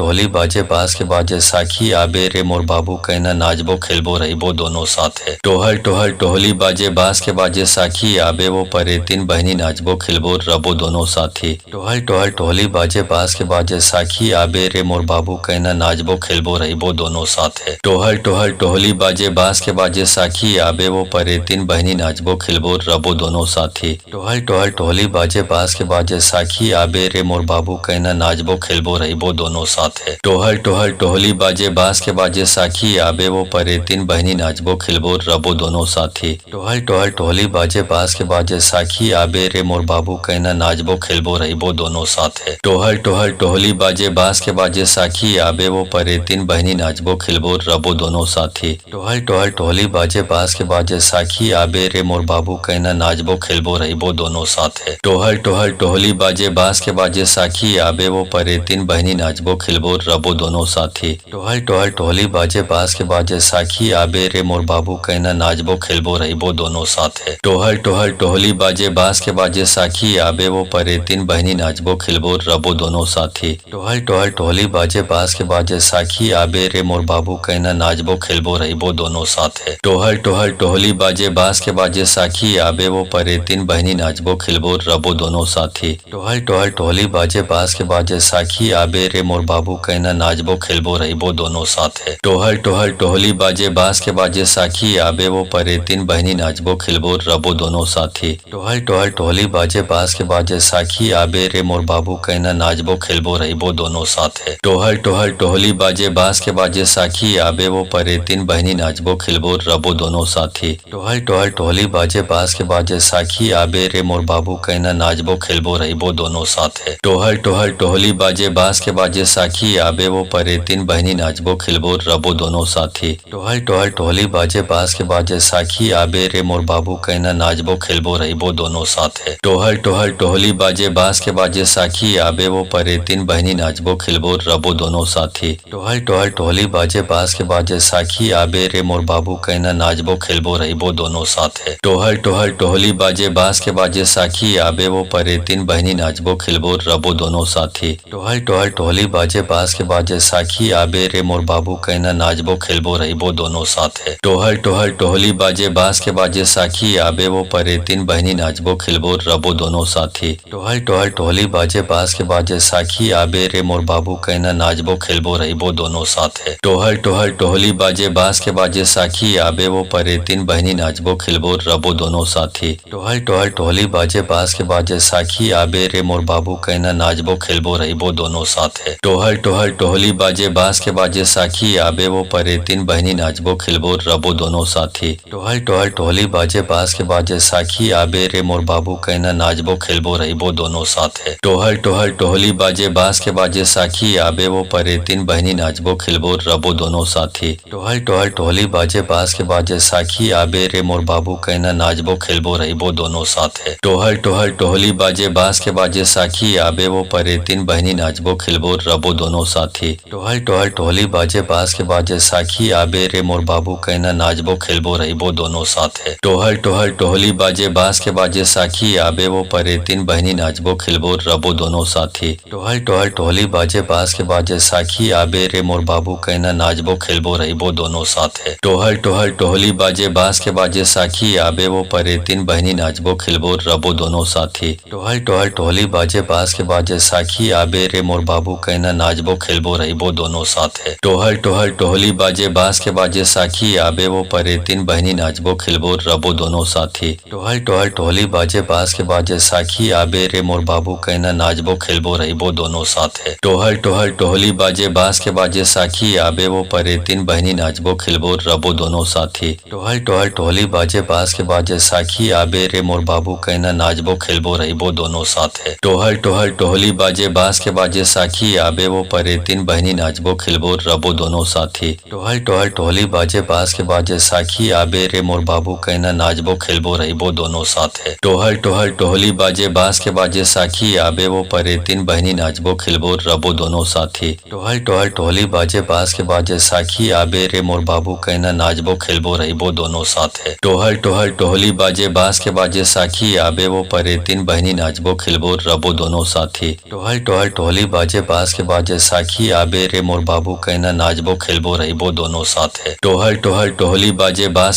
टोहली बाजे बास के बाजे साखी आबे रे मोर बाबू कहना नाचबो खिलबो रहिबो दोनों साथे। टोहल टोहल टोहली बाजे बास के बाजे साखी आबे वो परे तीन बहनी नाचबो खिलबो रबो दोनों साथी। टोहल टोहल टोहली बाजे बास के बाजे साखी आबे रे मोर बाबू कहना नाचबो खिलबो रहिबो दोनों साथे। टोहल टोहल टोहली बाजे बास के बाजे साखी आबे वो परे तीन बहनी नाचबो खिलबो रबो दोनों साथी। टोहल टोहल टोहली बाजे बास के बाजे साखी आबे रे मोर बाबू कहना नाचबो खिलबो रहिबो दोनों साथे। टोहल टोहल टोहली बाजे बास के बाजे साखी आबे वो परे तीन बहनी नाचबो खिलबो रबो दोनों साथी। टोहल टोहल टोहली बाजे बास के बाजे साखी आबे रे मोर बाबू कहना नाचबो खिलबो रहिबो दोनों साथे। टोहल टोहल टोहली बाजे बास के बाजे साखी आबे वो परे तीन बहनी नाचबो खिलबो रबो दोनों साथी। टोहल टोहल टोहली बाजे बास के बाजे साखी आबे रे मोर बाबू कहना नाचबो खिलबो रहिबो दोनों साथे। टोहल टोहल टोहली बाजे बास के बाजे साखी आबे वो वो परे तीन बहनी नाचबो खेलबो रबो दोनों साथी। टोहल टोहल टोहली बाजे बास के बाजे साखी आबे रे मोर बाबू कहना नाचबो खेलबो रहिबो दोनों साथे। टोहल टोहल टोहली बाजे बास के बाजे साखी आबे वो परे तीन बहनी नाचबो खेलबो रबो दोनों साथी। टोहल टोहल टोहली बाजे बास के बाजे साखी आबे रे मोर बाबू कहना नाचबो खेलबो रहिबो दोनों साथे। टोहल टोहल टोहली बाजे बास के बाजे साखी आबे वो परे तीन बहनी नाचबो खेलबो रबो दोनों साथी। टोहल टोहल टोहली बाजे बास के बाजे साखी आबे रे मोर बाबू कहना नाचबो खेलबो रहिबो दोनों साथे। टोहल टोहल टोहली बाजे बास के बाजे साखी आबे वो परे तीन बहनी नाचबो खेलबो रबो दोनों साथी। टोहल टोहल टोहली बाजे बास के बाजे साखी आबे रे मोर बाबू कहना नाचबो खेलबो रहिबो दोनों साथे। टोहल टोहल टोहली बाजे बास के बाजे साखी आबे वो परे तीन बहनी नाचबो खेलबो रबो दोनों साथी। टोहल टोहल टोहली बाजे बास के बाजे साखी आबे रे मोर बाबू कहना नाचबो खेलबो रहिबो दोनों साथे। टोहल टोहल टोहली बाजे बास के बाजे साखी आबे वो परे तीन बहनी नाचबो खेलबो रबो दोनों साथी। टोहल टोहल टोहली बाजे बास के बाजे साखी आबे रे मोर बाबू कहना नाचबो खेलबो रहिबो दोनों साथे। टोहल टोहल टोहली बाजे बास के बाजे साखी आबे वो परे तीन बहनी नाचबो खेलबो रबो दोनों साथी। टोहल टोहल टोहली बाजे बास के बाजे साखी आबे रे मोर बाबू कहना नाचबो खेलबो रहिबो दोनों साथे। टोहल टोहल टोहली बाजे बास के बाजे साखी आबे वो परे तीन बहनी नाचबो खेलबो रबो दोनों साथी। टोहल टोहल टोहली बाजे बास के बाजे साखी आबे रे मोर बाबू कहना नाचबो खेलबो रहिबो दोनों साथे। टोहल टोहल टोहली बाजे बास के बाजे साखी आबे वो परे तीन बहनी नाचबो खेलबो रबो दोनों साथी। टोहल टोहल टोहली बाजे बास के बाजे साखी आबे रे मोर बाबू कहना नाचबो खेलबो रहिबो दोनों साथे। टोहल टोहल टोहली बाजे बास के बाजे साखी आबे वो परे तीन बहनी नाचबो खेलबो रबो दोनों साथी। टोहल टोहल टोहली बाजे बास के बाजे साखी आबे रे मोर बाबू कहना नाचबो खेलबो रहिबो दोनों साथे। टोहल टोहल टोहली बाजे बास के बाजे साखी आबे वो परे तीन बहनी नाचबो खेलबो रबो दोनों साथी। टोहल टोहल टोहली बाजे बास के बाजे साखी आबे रे मोर बाबू कहना नाचबो खेलबो रहिबो दोनों साथे। टोहल टोहल टोहली बाजे बास के बाजे साखी आबे वो परे तीन बहनी नाचबो खेलबो रबो दोनों साथी। टोहल टोहल टोहली बाजे बास के बाजे साखी आबे रे मोर बाबू कहना नाचबो खेलबो रहिबो दोनों साथे। टोहल टोहल टोहली बाजे बास के बाजे साखी आबे वो परे तीन बहनी नाचबो खेलबो रबो दोनों साथी। टोहल टोहल टोहली बाजे बास के बाजे साखी आबे रे मोर बाबू कहना नाचबो खेलबो रहिबो दोनों साथे। टोहल टोहल टोहली बाजे बास के बाजे साखी आबे वो परे तीन बहनी नाचबो खेलबो रबो दोनों साथी। टोहल टोहल टोहली बाजे बास के बाजे साखी आबे रे मोर बाबू कहना नाचबो खेलबो रहिबो दोनों साथे। टोहल टोहल टोहली बाजे बास के बाजे साखी आबे वो परे तीन बहनी नाचबो खेलबो रबो दोनों साथी। टोहल टोहल टोहली बाजे बास के बाजे साखी आबे रे मोर बाबू कहना नाचबो खेलबो रहिबो दोनों साथे। टोहल टोहल टोहली बाजे बास के बाजे साखी आबे वो परे तीन बहनी नाचबो खेलबो रबो दोनों साथी। टोहल टोहल टोहली बाजे बास के बाजे साखी आबे रे मोर बाबू कहना नाचबो खेलबो रहिबो दोनों साथे। टोहल टोहल टोहली बाजे बास के बाजे साखी आबे वो परे तीन बहनी नाचबो खेलबो रबो दोनों साथी। टोहल टोहल टोहली बाजे बास के बाजे साखी आबे रे मोर बाबू कहना नाचबो खेलबो रहिबो दोनों साथे। टोहल टोहल टोहली बाजे बास के बाजे साखी आबे वो परे तीन बहनी नाचबो खेलबो रबो दोनों साथी। टोहल टोहल टोहली बाजे बास के बाजे साखी आबे रे मोर बाबू कहना नाचबो खेलबो रहिबो दोनों साथे। टोहल टोहल टोहली बाजे बास के बाजे साखी आबे वो परे तीन बहनी नाचबो खेलबो रबो दोनों साथी। टोहल टोहल टोहली बाजे बास के बाजे साखी आबे रे मोर बाबू कहना नाचबो खेलबो रहिबो दोनों साथे। टोहल टोहल टोहली बाजे बास के बाजे साखी आबे वो परे तीन बहनी नाचबो खेलबो रबो दोनों साथी। टोहल टोहल टोहली बाजे बास के बाजे साखी आबे रे मोर बाबू कहना नाचबो खेलबो रहिबो दोनों साथे। टोहल टोहल टोहली बाजे बास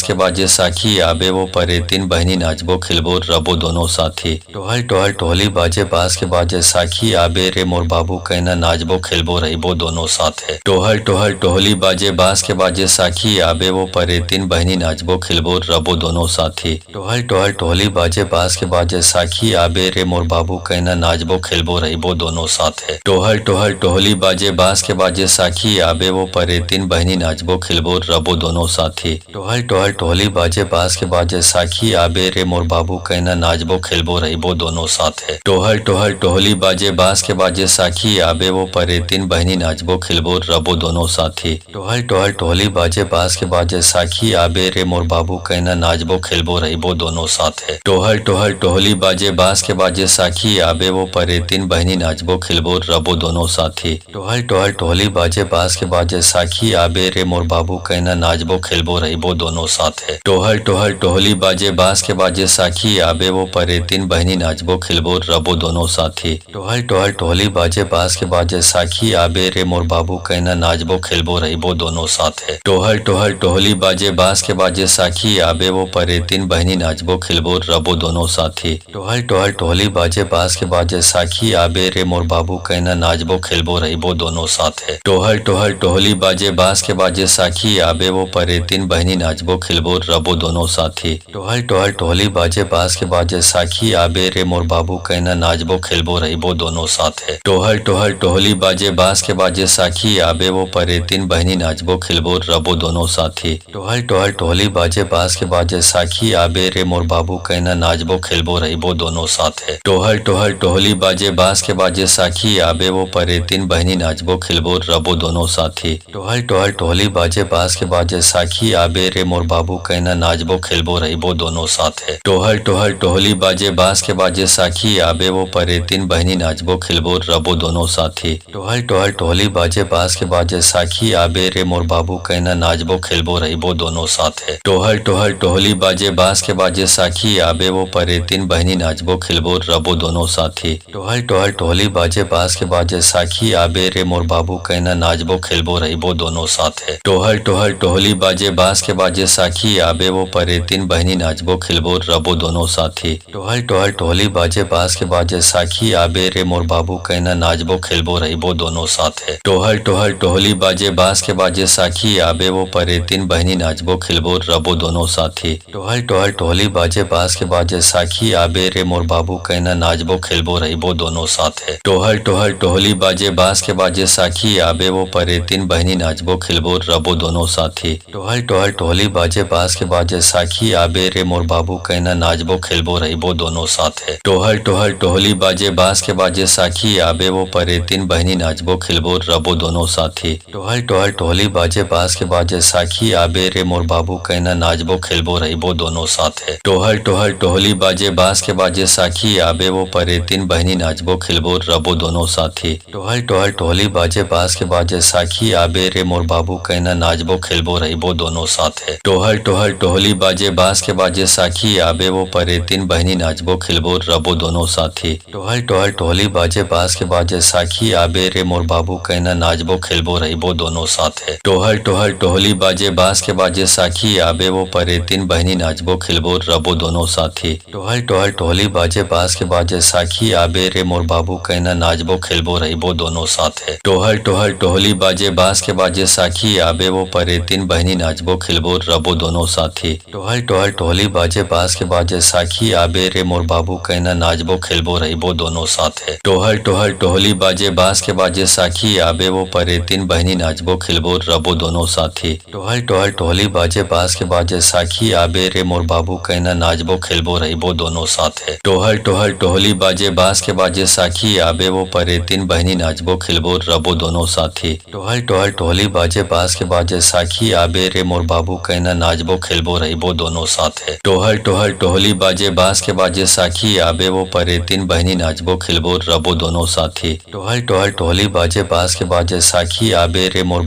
के बाजे साखी आबे वो परे तीन बहनी नाचबो खेलबो रबो दोनों साथी। टोहल टोहल टोहली बाजे बास के बाजे साखी आबे रे मोर बाबू कहना नाचबो खेलबो रहिबो दोनों साथे। टोहल टोहल टोहली बाजे बास के बाजे साखी आबे वो परे तीन बहनी नाचबो खेलबो रबो दोनों साथी। टोहल टोहल टोहली बाजे बास के बाजे साखी आबे रे मोर बाबू कहना नाचबो खेलबो रहिबो दोनों साथे। टोहल टोहल टोहली बाजे बास के बाजे साखी आबे वो परे तीन बहनी नाचबो खेलबो रबो दोनों साथी। टोहल टोहल टोहली बाजे बास के बाजे साखी आबे रे मोर बाबू कहना नाचबो खेलबो रहिबो दोनों साथे। टोहल टोहल टोहली बाजे बास के बाजे साखी आबे वो परे तीन बहनी नाचबो खेलबो रबो दोनों साथी। टोहल टोहल टोहली बाजे बास के बाजे साखी आबे रे मोर बाबू कहना नाचबो खेलबो रहिबो दोनों साथे। टोहल टोहल टोहली बाजे बास के बाजे साखी आबे वो परे तीन बहनी नाचबो नाचबो खेलबो रबो दोनों साथी। टोहल टोहल टोहली बाजे बास के बाजे साखी आबे रे मोर बाबू कहना नाचबो खेलबो रहिबो दोनों साथे। टोहल टोहल टोहली बाजे बास के बाजे साखी आबे वो परे तीन बहनी नाचबो खेलबो रबो दोनों साथी। टोहल टोहल टोहली बाजे बास के बाजे साखी आबे रे मोर बाबू कहना नाचबो खेलबो रहिबो दोनों साथे। टोहल टोहल टोहली बाजे बास के बाजे साखी आबे वो परे तीन बहनी नाचबो खेलबो रबो दोनों साथी। टोहल टोहल टोहली बाजे बास के बाजे साखी आबे रे मोर बाबू कहना नाचबो खेलबो रहिबो दोनों साथे। टोहल टोहल टोहली बाजे बास के बाजे साखी आबे वो परे तीन बहनी नाचबो खेलबो रबो दोनों साथी। टोहल टोहल टोहली बाजे बास के बाजे साखी आबे रे मोर बाबू कहना नाचबो खेलबो रहिबो दोनों साथे। टोहल टोहल टोहली बाजे बास के बाजे साखी आबे वो परे तीन बहनी नाचबो खेलबो रबो दोनों साथी। टोहल टोहल टोहली बाजे बास के बाजे साखी आबे रे मोर बाबू कहना नाचबो खेलबो रहिबो दोनों साथे। टोहल टोहल टोहली बाजे बास के बाजे साखी आबे वो परे तीन बहनी नाचबो खेलबो रबो दोनों साथी। टोहल टोहल टोहली बाजे बास के बाजे साखी आबे रे मोर बाबू कहना नाचबो खेलबो रहिबो दोनों साथे। टोहल टोहल टोहली बाजे बास के बाजे साखी आबे वो परे तीन बहनी नाचबो खेलबो रबो दोनों साथी। टोहल टोहल टोहली बाजे बास के बाजे साखी आबे रे मोर बाबू कहना नाचबो खेलबो रहिबो दोनों साथे। टोहल टोहल टोहली बाजे बास के बाजे साखी आबे वो परे तीन बहनी नाचबो खेलबो रबो दोनों साथी। टोहल टोहल टोहली बाजे बास के बाजे साखी आबे रे मोर बाबू कहना नाचबो खेलबो रहिबो दोनों साथे। टोहल टोहल टोहली बाजे बास के बाजे साखी आबे वो परे तीन बहनी नाचबो खेलबो रबो दोनों साथी। टोहल टोहल टोहली बाजे बास के बाजे साखी आबे रे मोर बाबू कहना नाचबो खेलबो रहिबो दोनों साथे। टोहल टोहल टोहली बाजे बास के बाजे साखी आबे वो परे तीन बहनी नाचबो खेलबो रबो दोनों साथी। टोहल टोहल टोहली बाजे बास के बाजे साखी आबे रे मोर बाबू कहना नाचबो खेलबो रहिबो दोनों साथे। टोहल टोहल टोहली बाजे बास के बाजे साखी आबे वो परे तीन बहनी नाचबो खेलबो रबो दोनों साथी। टोहल टोहल टोहली बाजे बास के बाजे साखी आबे रे मोर बाबू कहना नाचबो खेलबो रहिबो दोनों साथे। टोहल टोहल टोहली बाजे बास के बाजे साखी आबे वो परे तीन बहनी नाचबो खेलबो रबो दोनों साथी। टोहल टोहल टोहली बाजे बास के बाजे साखी आबे रे मोर बाबू कहना नाचबो खेलबो रहिबो दोनों साथे। टोहल टोहल टोहली बाजे बास के बाजे साखी आबे वो परे तीन बहनी नाचबो खेलबो रबो दोनों साथी। टोहल टोहल टोहली बाजे बास के बाजे साखी आबे रे मोर बाबू कहना नाचबो खेलबो रहिबो दोनों साथे। टोहल टोहल टोहली बाजे बास के बाजे साखी आबे वो परे तीन बहनी नाचबो खेलबो रबो दोनों साथी। टोहल टोहल टोहली बाजे बास के बाजे साखी आबे रे मोर बाबू कहना नाचबो खेलबो रहिबो दोनों साथे। टोहल टोहल टोहली बाजे बास के बाजे साखी आबे वो परे तीन बहनी नाचबो खेलबो रबो दोनों साथी। टोहल टोहल टोहली बाजे बास के बाजे साखी आबे रे मोर बाबू कहना नाचबो खेलबो रहिबो दोनों साथे। टोहल टोहल टोहली बाजे बास के बाजे साखी आबे वो परे तीन बहनी नाचबो खेलबो रबो दोनों साथी। टोहल टोहल टोहली बाजे बास के बाजे साखी आबे रे मोर बाबू कहना नाचबो खेलबो रहिबो दोनों साथे। टोहल टोहल टोहली बाजे बास के बाजे साखी आबे वो परे तीन बहनी नाचबो खेलबो रबो दोनों साथी। टोहल टोहल टोहली बाजे बास के बाजे साखी आबे रे मोर बाबू कहना नाचबो खेलबो रहिबो दोनों साथे। टोहल टोहल टोहली बाजे बास के बाजे साखी आबे वो परे तीन बहनी नाचबो खेलबो रबो दोनों साथी। टोहल टोहल टोहली बाजे बास के बाजे साखी आबे रे मोर बाबू कहना नाचबो खेलबो रहिबो दोनों साथे। टोहल टोहल टोहली बाजे बास के बाजे साखी आबे वो परे तीन बहनी नाचबो खेलबो रबो दोनों साथी। टोहल टोहल टोहली बाजे बास के बाजे साखी आबे रे मोर बाबू कहना नाचबो खेलबो रहिबो दोनों साथे। टोहल टोहल टोहली बाजे बास के बाजे साखी आबे वो परे तीन बहनी नाचबो खेलबो रबो दोनों साथी। टोहल टोहल टोहली बाजे बास के बाजे साखी आबे रे मोर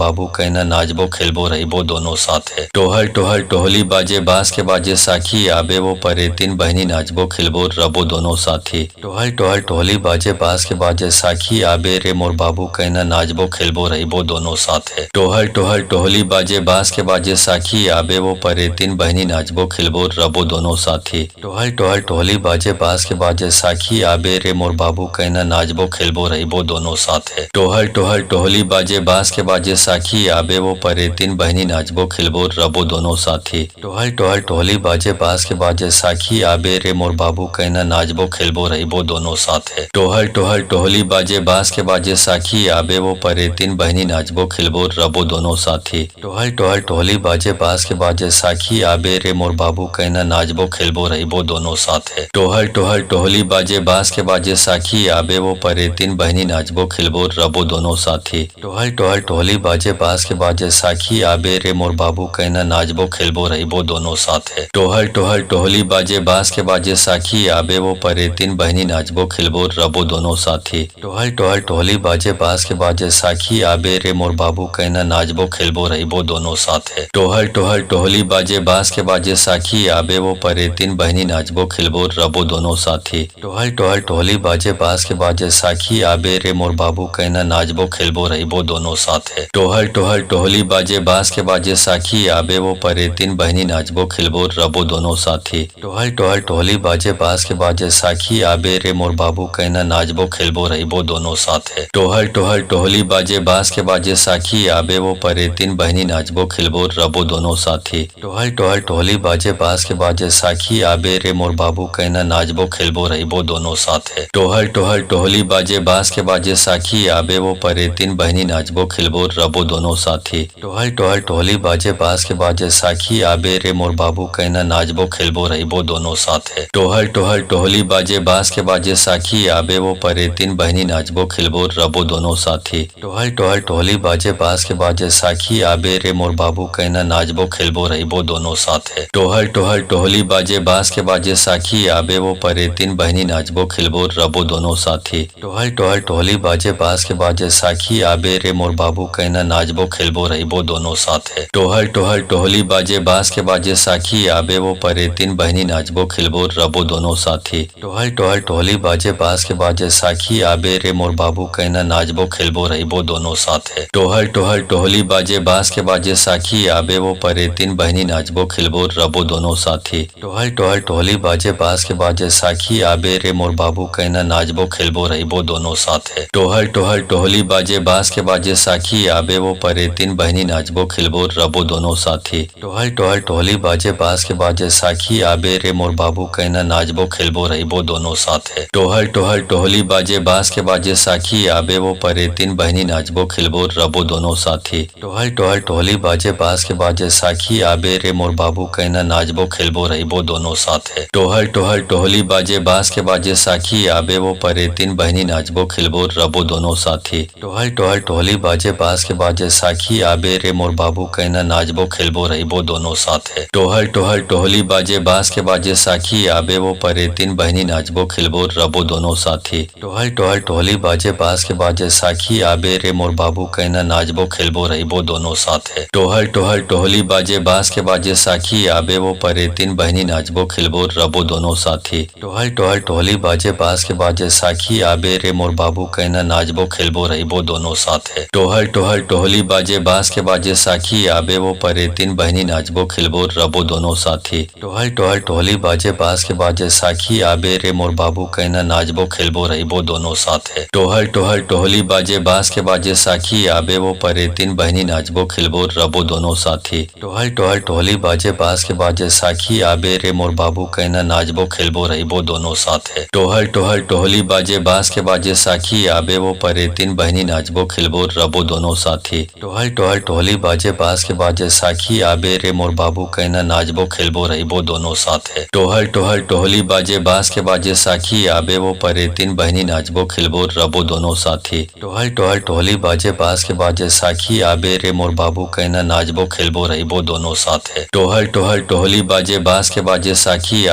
बाबू कहना नाचबो खेलबो रहिबो दोनों साथे। टोहल टोहल टोहली बाजे बास के बाजे साखी आबे वो परे तीन बहनी नाचबो खेलबो रबो दोनों साथी। टोहल टोहल टोहली बाजे बास के बाजे साखी आबे रे मोर बाबू कहना नाचबो खेलबो रहिबो दोनों साथे। टोहल टोहल टोहली बाजे बास के बाजे साखी आबे वो परे तीन बहनी नाचबो खेलबो रबो दोनों साथी। टोहल टोहल टोहली बाजे बास के बाजे साखी आबे रे मोर बाबू कहना नाचबो खेलबो रहिबो दोनों साथे। टोहल टोहल टोहली बाजे बास के बाजे साखी आबे वो परे तीन बहनी नाचबो खेलबो रबो दोनों साथी। टोहल टोहल टोहली बाजे बास के बाजे साखी आबे रे मोर बाबू कहना नाचबो खेलबो रहिबो दोनों साथे। टोहल टोहल टोहली बाजे बास के बाजे साखी आबे वो परे तीन बहनी नाचबो खेलबो रबो दोनों साथी। टोहल टोहल टोहली बाजे बास के बाजे साखी आबे रे मोर बाबू कहना नाचबो खेलबो रहिबो दोनों साथे। टोहल टोहल टोहली बाजे बास के बाजे साखी आबे वो परे तीन बहनी नाचबो खेलबो रबो दोनों साथी। टोहल टोहल टोहली बाजे बास के बाजे साखी आबे रे मोर बाबू कहना नाचबो खेलबो रहीबो दोनों साथे। टोहल टोहल टोहली बाजे बास के बाजे साखी आबे वो परे तीन बहनी नाचबो खेलबो रबो दोनों साथी। टोहल टोहल टोहली बाजे बास के बाजे साखी आबे रे मोर बाबू कहना नाचबो खेलबो रहीबो दोनों साथे। टोहल टोहल टोहली बाजे बास के बाजे साखी आबे वो परे तीन बहनी नाचबो खेलबो रबो दोनों साथी। टोहल टोहल टोहली बाजे बास के बाजे साखी आबे रे मोर बाबू कहना नाचबो खेलबो रहीबो दोनों साथे। टोहल टोहल टोहली बाजे बास के बाजे साखी आबे वो परे तीन बहनी नाचबो खेलबो रबो दोनों साथी। टोहल टोहल टोहली बाजे बास के बाजे साखी आबे रे मोर बाबू कहना नाचबो खेलबो रहीबो दोनों साथे। टोहल टोहल टोहली बाजे बास के बाजे साखी आबे वो परे तीन बहनी नाचबो खेलबो रबो दोनों साथी। टोहल टोहल टोहली बाजे बास के बाजे साखी आबे रे मोर बाबू कहना नाचबो खेलबो रहीबो दोनों साथे। टोहल टोहल टोहली बाजे बास के बाजे साखी आबे वो परे तीन बहनी नाचबो खेलबो रबो दोनों साथी। टोहल टोहल टोहली बाजे बास के बाजे साखी आबे रे मोर बाबू कहना नाचबो खेलबो रहीबो दोनों साथे। टोहल टोहल टोहली बाजे बास के बाजे साखी आबे वो परे तीन बहनी नाचबो खेलबो रबो दोनों साथी। टोहल टोहल टोहली बाजे बास के बाजे साखी आबे रे मोर बाबू कहना नाचबो खेलबो रहीबो दोनों साथे। टोहल टोहल टोहली बाजे बास के बाजे साखी आबे वो परे तीन बहनी नाचबो खेलबो रबो दोनों साथी। टोहल टोहल टोहली बाजे बास के बाजे साखी आबे रे मोर बाबू कहना नाचबो खेलबो रहीबो दोनों साथे। टोहल टोहल टोहली बाजे बास के बाजे साखी आबे वो परे तीन बहनी नाचबो खेलबो रबो दोनों साथी। टोहल टोहल टोहली बाजे बास के बाजे साखी आबे रे मोर बाबू कहना नाचबो खेलबो रहीबो दोनों साथे। टोहल टोहल टोहली बाजे बास के बाजे साखी आबे वो परे तीन बहनी नाचबो खेलबो रबो दोनों साथी। टोहल टोहल टोहली बाजे बास के बाजे साखी आबे रे मोर बाबू कहना नाचबो खेलबो रहीबो दोनों साथे। टोहल टोहल टोहली बाजे बास के बाजे साखी आबे वो परे तीन बहनी नाचबो खेलबो रबो दोनों साथी। टोहल टोहल टोहली बाजे बास के बाजे साखी आबे रे मोर बाबू कहना नाचबो खेलबो रहीबो दोनों साथे। टोहल टोहल टोहली बाजे बास के बाजे साखी आबे वो परे तीन बहनी नाचबो खेलबो रबो दोनों साथी। टोहल टोहल टोहली बाजे बास के बाजे साखी आबे रे मोर बाबू कहना नाचबो खेलबो रहीबो दोनों साथे। टोहल टोहल टोहली बाजे बास के बाजे साखी आबे वो परे तीन बहनी नाचबो खेलबो रबो दोनों साथी। टोहल टोहल टोहली बाजे बास के बाजे साखी आबे रे मोर बाबू कहना नाचबो खेलबो रहीबो दोनों साथे। टोहल टोहल टोहली बाजे बास के बाजे साखी आबे वो परे तीन बहनी नाचबो खेलबो रबो दोनों साथी। टोहल टोहल टोहली बाजे बास के बाजे साखी आबे रे मोर बाबू कहना नाचबो खेलबो रहीबो दोनों साथे। टोहल टोहल टोहली बाजे बास के बाजे साखी आबे वो परे तीन बहनी नाचबो खेलबो रबो दोनों साथी। टोहल टोहल टोहली बाजे बास के बाजे साखी आबे रे मोर बाबू कहना नाचबो खेलबो रहीबो दोनों साथे। टोहल टोहल टोहली बाजे बास के बाजे साखी आबे वो परे तीन बहनी नाचबो खेलबो रबो दोनों साथी। टोहल टोहल टोहली बाजे बास के बाजे साखी आबे रे मोर बाबू कहना नाचबो खेलबो रहीबो दोनों साथे। टोहल टोहल टोहली बाजे बास के बाजे साखी आबे वो परे तीन बहनी नाचबो खेलबो रबो दोनों साथी। टोहल टोहल टोहली बाजे बास के बाजे साखी आबे रे मोर बाबू कहना नाचबो खेलबो रहीबो दोनों साथे। टोहल टोहल टोहली बाजे बास के बाजे साखी आबे वो परे तीन बहनी नाचबो खेलबो रबो दोनों साथी। टोहल टोहल टोहली बाजे बास के बाजे साखी आबे रे मोर बाबू कहना नाचबो खेलबो रहीबो दोनों साथे। टोहल टोहल टोहली बाजे बास के बाजे साखी आबे वो परे तीन बहनी नाचबो खेलबो रबो दोनों साथी। टोहल टोहल टोहली बाजे बास के बाजे साखी आबे रे मोर बाबू कहना नाचबो खेलबो रहीबो दोनों साथे। टोहल टोहल टोहली बाजे बास के बाजे साखी आबे वो परे तीन बहनी नाचबो खेलबो रबो दोनों साथी। टोहल टोहल टोहली बाजे बास के बाजे साखी आबे रे मोर बाबू कहना नाचबो खेलबो रहीबो दोनों साथे। टोहल टोहल टोहली बाजे बास के बाजे साखी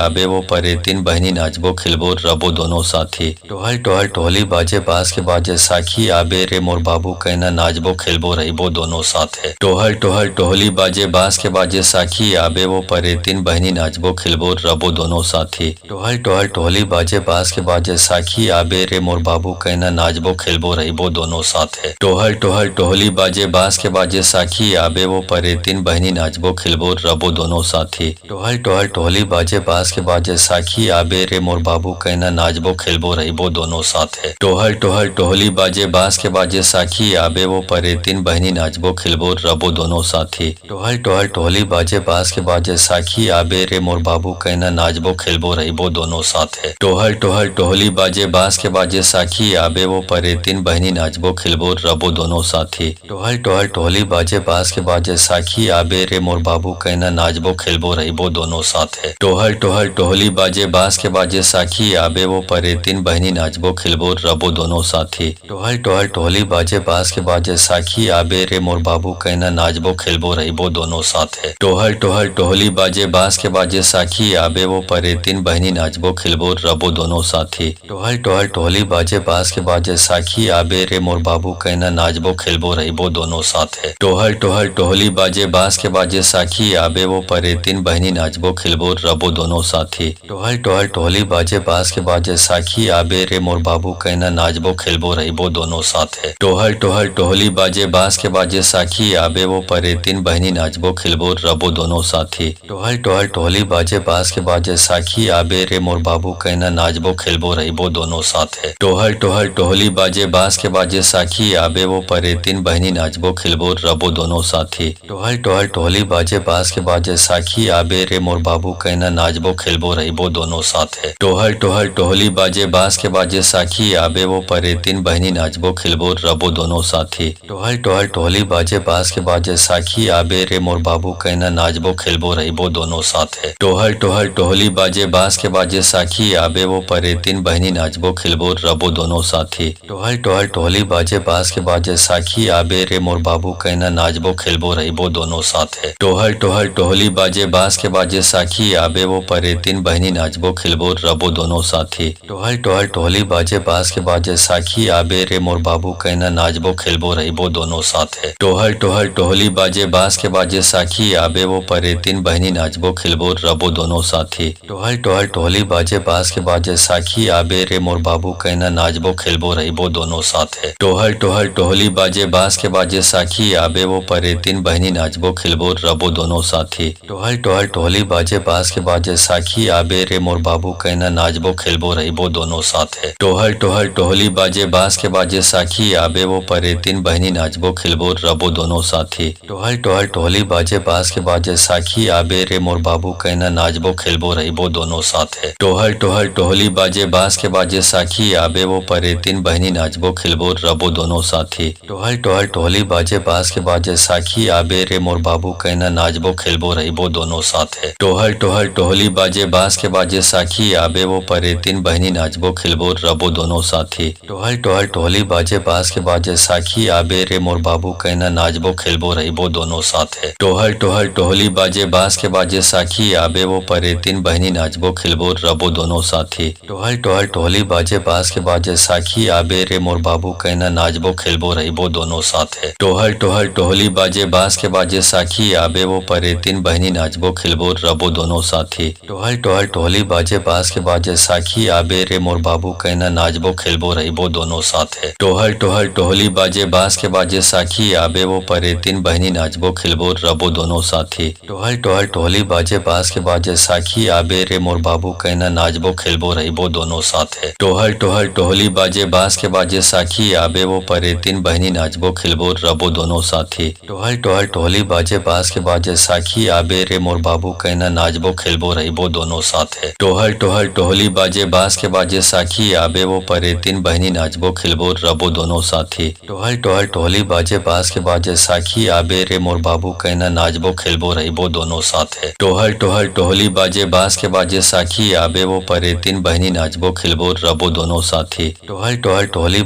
आबे वो परे तीन बहनी नाचबो खेलबो रबो दोनों साथी। टोहल टोहल टोहली बाजे बास के बाजे साखी आबे रे मोर बाबू कहना नाचबो खेलबो रहीबो दोनों साथे। टोहल टोहल टोहली बाजे बास के बाजे साखी आबे वो परे तीन बहनी नाचबो खेलबो रबो दोनों साथी। टोहल टोहल टोहली बाजे बास के बाजे साखी आबे रे मोर बाबू कहना नाचबो खेलबो रहीबो दोनों साथे। टोहल टोहल टोहली बाजे बास के बाजे साखी आबे वो परे तीन बहनी नाचबो खेलबो रबो दोनों साथी। टोहल टोहल टोहली बाजे बास के बाजे साखी आबे रे मोर बाबू कहना नाचबो खेलबो रहीबो दोनों साथे। टोहल टोहल टोहली बाजे बास के बाजे साखी आबे वो परे तीन बहनी नाचबो खेलबो रबो दोनों साथी। टोहल टोहल टोहली बाजे बास के बाजे साखी आबे रे मोर बाबू कहना नाचबो खेलबो रहीबो दोनों साथे। टोहल टोहल टोहली बाजे बास के बाजे साखी आबे वो परे तीन बहनी नाचबो खेलबो रबो दोनों साथी। टोहल टोहल ढोली बाजे बास के बाजे साखी आबे रे मोर बाबू कहना नाचबो खेलबो रहीबो दोनों साथे। टोहल टोहल ढोली बाजे बास के बाजे साखी आबे वो परे तीन बहनी नाचबो खेलबो रबो दोनों साथी। टोहल टोहल ढोली बाजे बास के बाजे साखी आबे रे मोर बाबू कहना नाचबो खेलबो रहीबो दोनों साथे। टोहल टोहल ढोली बाजे बास के बाजे साखी आबे वो परे तीन बहनी नाचबो खेलबो रबो दोनों साथी। टोहल टोहल ढोली बाजे बास के बाजे साखी आबे रे मोर बाबू कहना नाचबो खेलबो रहीबो दोनों साथे। टोहल टोहल ढोली बाजे बास के बाजे साखी आबे वो परे तीन बहनी नाचबो खेलबो रबो दोनों साथी। टोहल टोहल ढोली बाजे बास के बाजे साखी आबे रे मोर बाबू कहना नाचबो खेलबो रहीबो दोनों साथे। टोहल टोहल ढोली बाजे बास के बाजे साखी आबे वो परे तीन बहनी नाचबो खेलबो रबो दोनों साथी। टोहल टोहल ढोली बाजे बास के बाजे साखी आबे रे मोर बाबू कहना नाचबो खेलबो रहीबो दोनों साथे। टोहल टोहल ढोली बाजे बास के बाजे साखी आबे वो परे तीन बहनी नाचबो खेलबो रबो दोनों साथी। टोहल टोहल ढोली बाजे बास के बाजे साखी आबे रे मोर बाबू कहना नाचबो खेलबो रहीबो दोनों साथे। टोहल टोहल ढोली बाजे बास के बाजे साखी आबे वो परे तीन बहनी नाचबो खेलबो रबो दोनों साथी। टोहल टोहल ढोली बाजे बास के बाजे साखी आबे रे मोर बाबू कहना नाचबो खेलबो रहीबो दोनों साथे। टोहल टोहल ढोली बाजे बास के बाजे साखी आबे वो परे तीन बहनी नाचबो खेलबो रबो दोनों साथी। टोहल टोहल ढोली बाजे बास के बाजे साखी आबे रे मोर बाबू कहना नाचबो खेलबो रहीबो दोनों साथे। टोहल टोहल ढोली बाजे बास के बाजे साखी आबे वो परे तीन बहनी नाचबो खेलबो रबो दोनों साथी। टोहल टोहल ढोली बाजे बास के बाजे साखी आबे रे मोर बाबू कहना नाचबो खेलबो रहीबो दोनों साथे। टोहल टोहल ढोली बाजे बास के बाजे साखी आबे वो परे तीन बहनी नाचबो खेलबो रबो दोनों साथी। टोहल टोहल ढोली बाजे बास के बाजे साखी आबे रे मोर बाबू कहना नाचबो खेलबो रहीबो दोनों साथे। टोहल टोहल ढोली बाजे बास के बाजे साखी आबे वो परे तीन बहनी नाचबो खेलबो रबो दोनों साथी। टोहल टोहल ढोली बाजे बास के बाजे साखी आबे रे मोर बाबू कहना नाचबो खेलबो रहीबो दोनों साथे। टोहल टोहल ढोली बाजे बास के बाजे साखी आबे वो परे तीन बहनी नाचबो खेलबो रबो दोनों साथी। टोहल टोहल ढोली बाजे बास के बाजे साखी आबे रे मोर बाबू कहना नाचबो खेलबो रहीबो दोनों साथे। टोहल टोहल ढोली बाजे बास के बाजे साखी आबे वो परे तीन बहनी नाचबो खेलबो रबो दोनों साथी। टोहल टोहल ढोली बाजे बास के बाजे साखी आबे रे मोर बाबू कहना नाचबो खेलबो रहीबो दोनों साथे। टोहल टोहल ढोली बाजे बास के बाजे साखी आबे वो परे तीन बहनी नाचबो खेलबो रबो दोनों साथी। टोहल टोहल ढोली बाजे बास के बाजे साखी आबे रे मोर बाबू कहना नाचबो खेलबो रहीबो दोनों साथे। टोहल टोहल ढोली बाजे बास के बाजे साखी आबे वो परे तीन बहनी नाचबो खेलबो रबो दोनों साथी। टोहल टोहल ढोली बाजे बास के बाजे साखी आबे रे मोर बाबू कहना नाचबो खेलबो रहीबो दोनों साथे। टोहल टोहल ढोली बाजे बास के बाजे साखी आबे वो परे तीन बहनी नाचबो खेलबो रबो दोनों साथी। टोहल टोहल ढोली बाजे बास के बाजे साखी आबे रे मोर बाबू कहना नाचबो खेलबो रहीबो दोनों साथे। टोहल टोहल ढोली बाजे बास के बाजे साखी आबे वो परे तीन बहनी नाचबो खेलबो रबो दोनों साथी। टोहल टोहल ढोली बाजे बास के बाजे साखी आबे रे मोर बाबू कहना नाचबो खेलबो रहीबो दोनों साथे। टोहल टोहल ढोली बाजे बास के बाजे साखी आबे वो परे तीन बहनी नाचबो खेलबो रबो दोनों साथी। टोहल टोहल ढोली बाजे बास के बाजे साखी आबे रे मोर बाबू कहना नाचबो खेलबो रहीबो दोनों साथे। टोहल टोहल ढोली बाजे बास के बाजे साखी आबे वो परे तीन बहनी नाचबो खेलबो रबो दोनों साथी। टोहल टोहल ढोली बाजे बास के बाजे साखी आबे रे मोर बाबू कहना नाचबो खेलबो रहीबो दोनों साथे। टोहल टोहल ढोली बाजे बास के बाजे साखी आबे वो परे तीन बहनी नाचबो खेलबो रबो दोनों साथी। टोहल टोहल ढोली बाजे बास के बाजे साखी आबे रे मोर बाबू कहना नाचबो खेलबो रहीबो दोनों साथे। टोहल टोहल ढोली बाजे बास के बाजे साखी आबे वो परे तीन बहनी नाचबो खेलबो रबो दोनों साथी। टोहल टोहल ढोली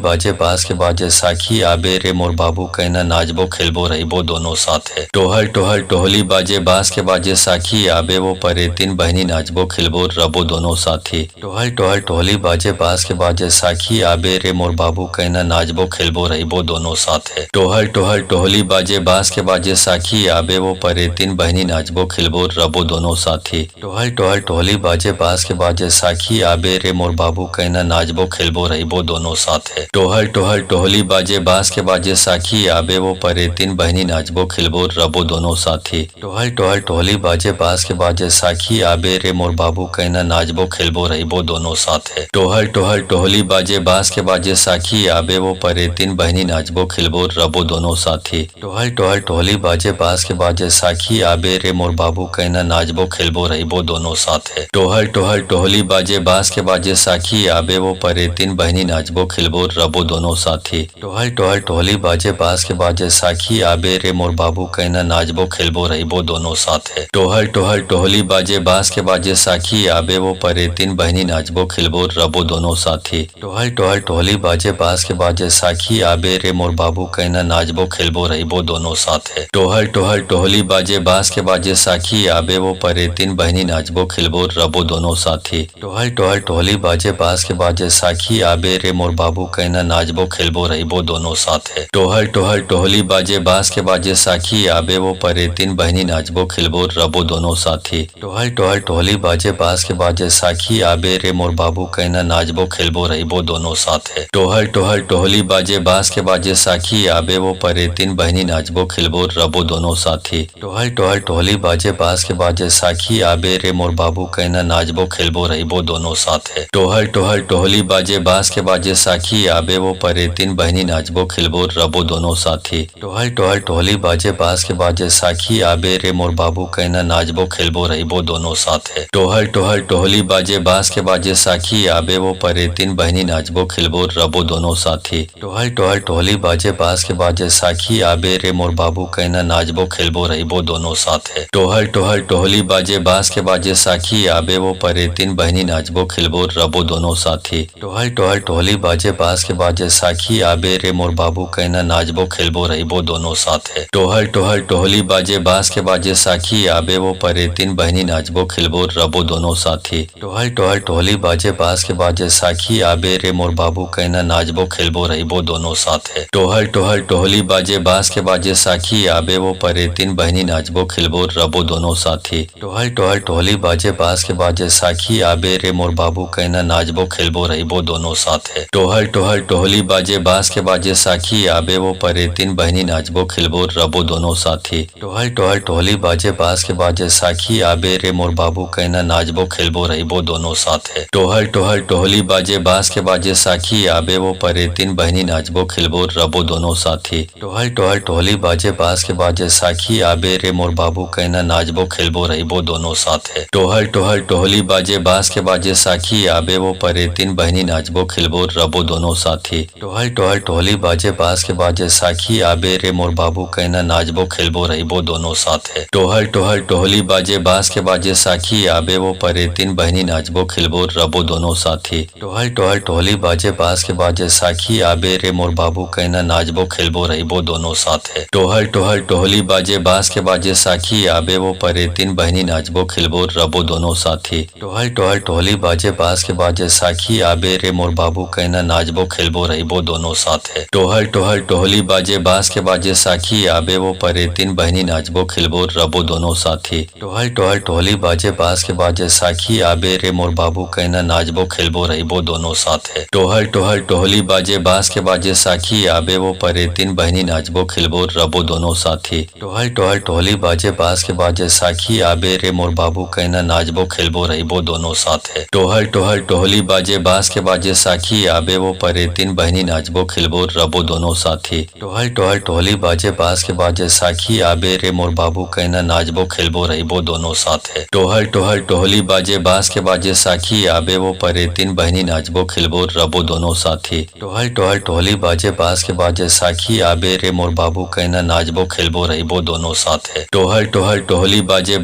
बाजे बास के बाजे साखी आबे रे मोर बाबू कहना नाचबो खेलबो रहीबो दोनों साथे। टोहल टोहल ढोली बाजे बास के बाजे साखी आबे वो परे तीन बहनी नाचबो खेलबो रबो दोनों साथी। टोहल टोहल ढोली बाजे बास के बाजे साखी आबे रे मोर बाबू कहना नाचबो खेलबो रहीबो दोनों साथे। टोहल टोहल ढोली बाजे बास के बाजे साखी आबे वो परे तीन बहनी नाचबो खेलबो रबो दोनों साथी। टोहल टोहल ढोली बाजे बास के बाजे साखी आबे रे मोर बाबू कहना नाचबो खेलबो रहीबो दोनों साथे। टोहल टोहल ढोली बाजे बास के बाजे साखी आबे वो परे तीन बहनी नाचबो खेलबो रबो दोनों साथी। टोहल टोहल ढोली बाजे बास के बाजे साखी आबे रे मोर बाबू कहना नाचबो खेलबो रहीबो दोनों साथे। टोहल टोहल ढोली बाजे बास के बाजे साखी आबे वो परे तीन बहनी नाचबो खेलबो रबो दोनों साथी। टोहल टोहल ढोली बाजे बास के बाजे बाजे साखी आबे रे मोर बाबू कहना नाचबो खेलबो रहीबो दोनों साथे। टोहल टोहल टोहली बाजे बांस के बाजे साखी आबे वो परे तीन बहनी नाचबो खेलबो रबो दोनों साथी। टोहल टोहल टोहली बाजे बांस के बाजे साखी आबे रे मोर बाबू कहना नाचबो खेलबो रहीबो दोनों साथे। टोहल टोहल टोहली बाजे बांस के बाजे साखी आबे वो परे तीन बहनी नाचबो खेलबो रबो दोनों साथी। टोहल टोहल टोहली बाजे बांस के बाजे साखी आबे रे मोर बाबू कहना नाचबो खेलबो रहीबो दोनों साथे। टोहल टोहल टोहली बाजे बांस के बाजे साखी आबे वो परे तीन बहनी नाचबो खेलबो रबो दोनों साथी। टोहल टोहल टोहली बाजे बांस के बाजे साखी आबे रे मोर बाबू कहना नाचबो खेलबो रहीबो दोनों साथे। टोहल टोहल टोहली बाजे बांस के बाजे साखी आबे वो परे तीन बहनी नाचबो खेलबो रबो दोनों साथी। टोहल टोहल टोहली बाजे बांस के बाजे साखी आबे रे मोर बाबू कहना नाचबो खेलबो रहीबो दोनों साथे। टोहल टोहल टोहली बाजे बांस के बाजे साखी आबे वो परे तीन बहनी नाचबो खेलबो रबो दोनों साथी। टोहल टोहल टोहली बाजे बांस के बाजे साखी आबे रे मोर बाबू कहना नाचबो खेलबो रहीबो दोनों साथे। टोहल टोहल टोहली बाजे बांस के बाजे साखी आबे वो परे तीन बहनी नाचबो खेलबो रबो दोनों साथी। टोहल टोहल टोहली बाजे बांस के बाजे साखी आबे रे मोर बाबू कहना नाचबो खेलबो रहीबो दोनों साथे। टोहल टोहल टोहली बाजे बांस के बाजे साखी आबे वो परे तीन बहनी नाचबो खेलबो रबो दोनों साथी। टोहल टोहल टोहली बाजे बांस के बाजे साखी आबे रे मोर बाबू कहना नाचबो खेलबो रहीबो दोनों साथे। टोहल टोहल टोहली बाजे बांस के बाजे साखी आबे वो परे तीन बहनी नाचबो खेलबो रबो दोनों साथी। टोहल टोहल टोहली बाजे बांस के बाजे साखी आबे रे मोर बाबू कहना नाचबो खेलबो रहीबो दोनों साथे। टोहल टोहल टोहली बाजे बांस के बाजे साखी आबे वो परे तीन बहनी नाचबो खेलबो रबो दोनों साथी। टोहल टोहल टोहली बाजे बांस के बाजे साखी आबे रे मोर बाबू कहना नाचबो खेलबो रहीबो दोनों साथे। टोहल टोहल टोहली बाजे बांस के बाजे साखी आबे वो परे तीन बहनी नाचबो खेलबो रबो दोनों साथी। टोहल टोहल टोहली बाजे बांस के बाजे साखी आबे रे मोर बाबू कहना नाचबो खेलबो रहीबो दोनों साथे। टोहल टोहल टोहली बाजे बांस के बाजे साखी आबे वो परे तीन बहनी नाचबो खेलबो रबो दोनों साथी। टोहल टोहल टोहली बाजे बांस के बाजे साखी आबे रे मोर बाबू कहना नाचबो खेलबो रहीबो दोनों साथे। टोहल टोहल टोहली बाजे बांस के बाजे साखी आबे वो परे तीन बहनी नाचबो खेलबो रबो दोनों साथी। टोहल टोहल टोहली बाजे बांस के बाजे साखी आबे रे मोर बाबू कहना नाचबो खेलबो रहीबो दोनों साथे। टोहल टोहल टोहली बाजे बांस के बाजे साखी आबे वो परे तीन बहनी नाचबो खेलबो रबो दोनों साथी। टोहल टोहल टोहली बाजे बांस के बाजे साखी आबे रे मोर बाबू कहना नाचबो खेलबो रहीबो दोनों साथे। टोहल टोहल टोहली बाजे बांस के बाजे साखी आबे वो परे तीन बहनी नाचबो खेलबो रबो दोनों साथी। टोहल टोहल टोहली बाजे बांस के बाजे साखी आबे रे मोर बाबू कहना नाचबो खेलबो रहीबो दोनों साथे। टोहल टोहल टोहली बाजे बांस के बाजे साखी आबे वो परे तीन बहनी नाचबो खेलबो रबो दोनों साथी। टोहल टोहल टोहली बाजे बांस के बाजे साखी आबे रे मोर बाबू कहना नाचबो खेलबो रहीबो दोनों साथे। टोहल टोहल टोहली बाजे बांस के बाजे साखी आबे वो परे तीन बहनी नाचबो खेलबो रबो दोनों साथी। टोहल टोहल टोहली बाजे बांस के बाजे साखी आबे रे मोर बाबू कहना नाचबो खेलबो रहीबो दोनों साथे। टोहल टोहल टोहली बाजे बांस के बाजे साखी आबे वो परे तीन बहनी नाचबो खेलबो रबो दोनों साथी। टोहल टोहल टोहली बाजे बांस के बाजे साखी आबे रे मोर बाबू कहना नाचबो खेलबो रहीबो दोनों साथे। टोहल टोहल टोहली बाजे बांस के बाजे साखी आबे वो परे तीन बहनी नाचबो खेलबो रबो दोनों साथी। टोहल टोहल टोहली बाजे बांस के बाजे साखी आबे रे मोर बाबू कहना नाचबो खेलबो रहीबो दोनों साथे। टोहल टोहल टोहली बाजे बांस के बाजे साखी आबे वो परे तीन बहनी नाचबो खेलबो रबो दोनों साथी। टोहल टोहल टोहली बाजे बांस के बाजे साखी आबे रे मोर बाबू कहना नाचबो खेलबो रहीबो दोनों साथे। टोहल टोहल टोहली बाजे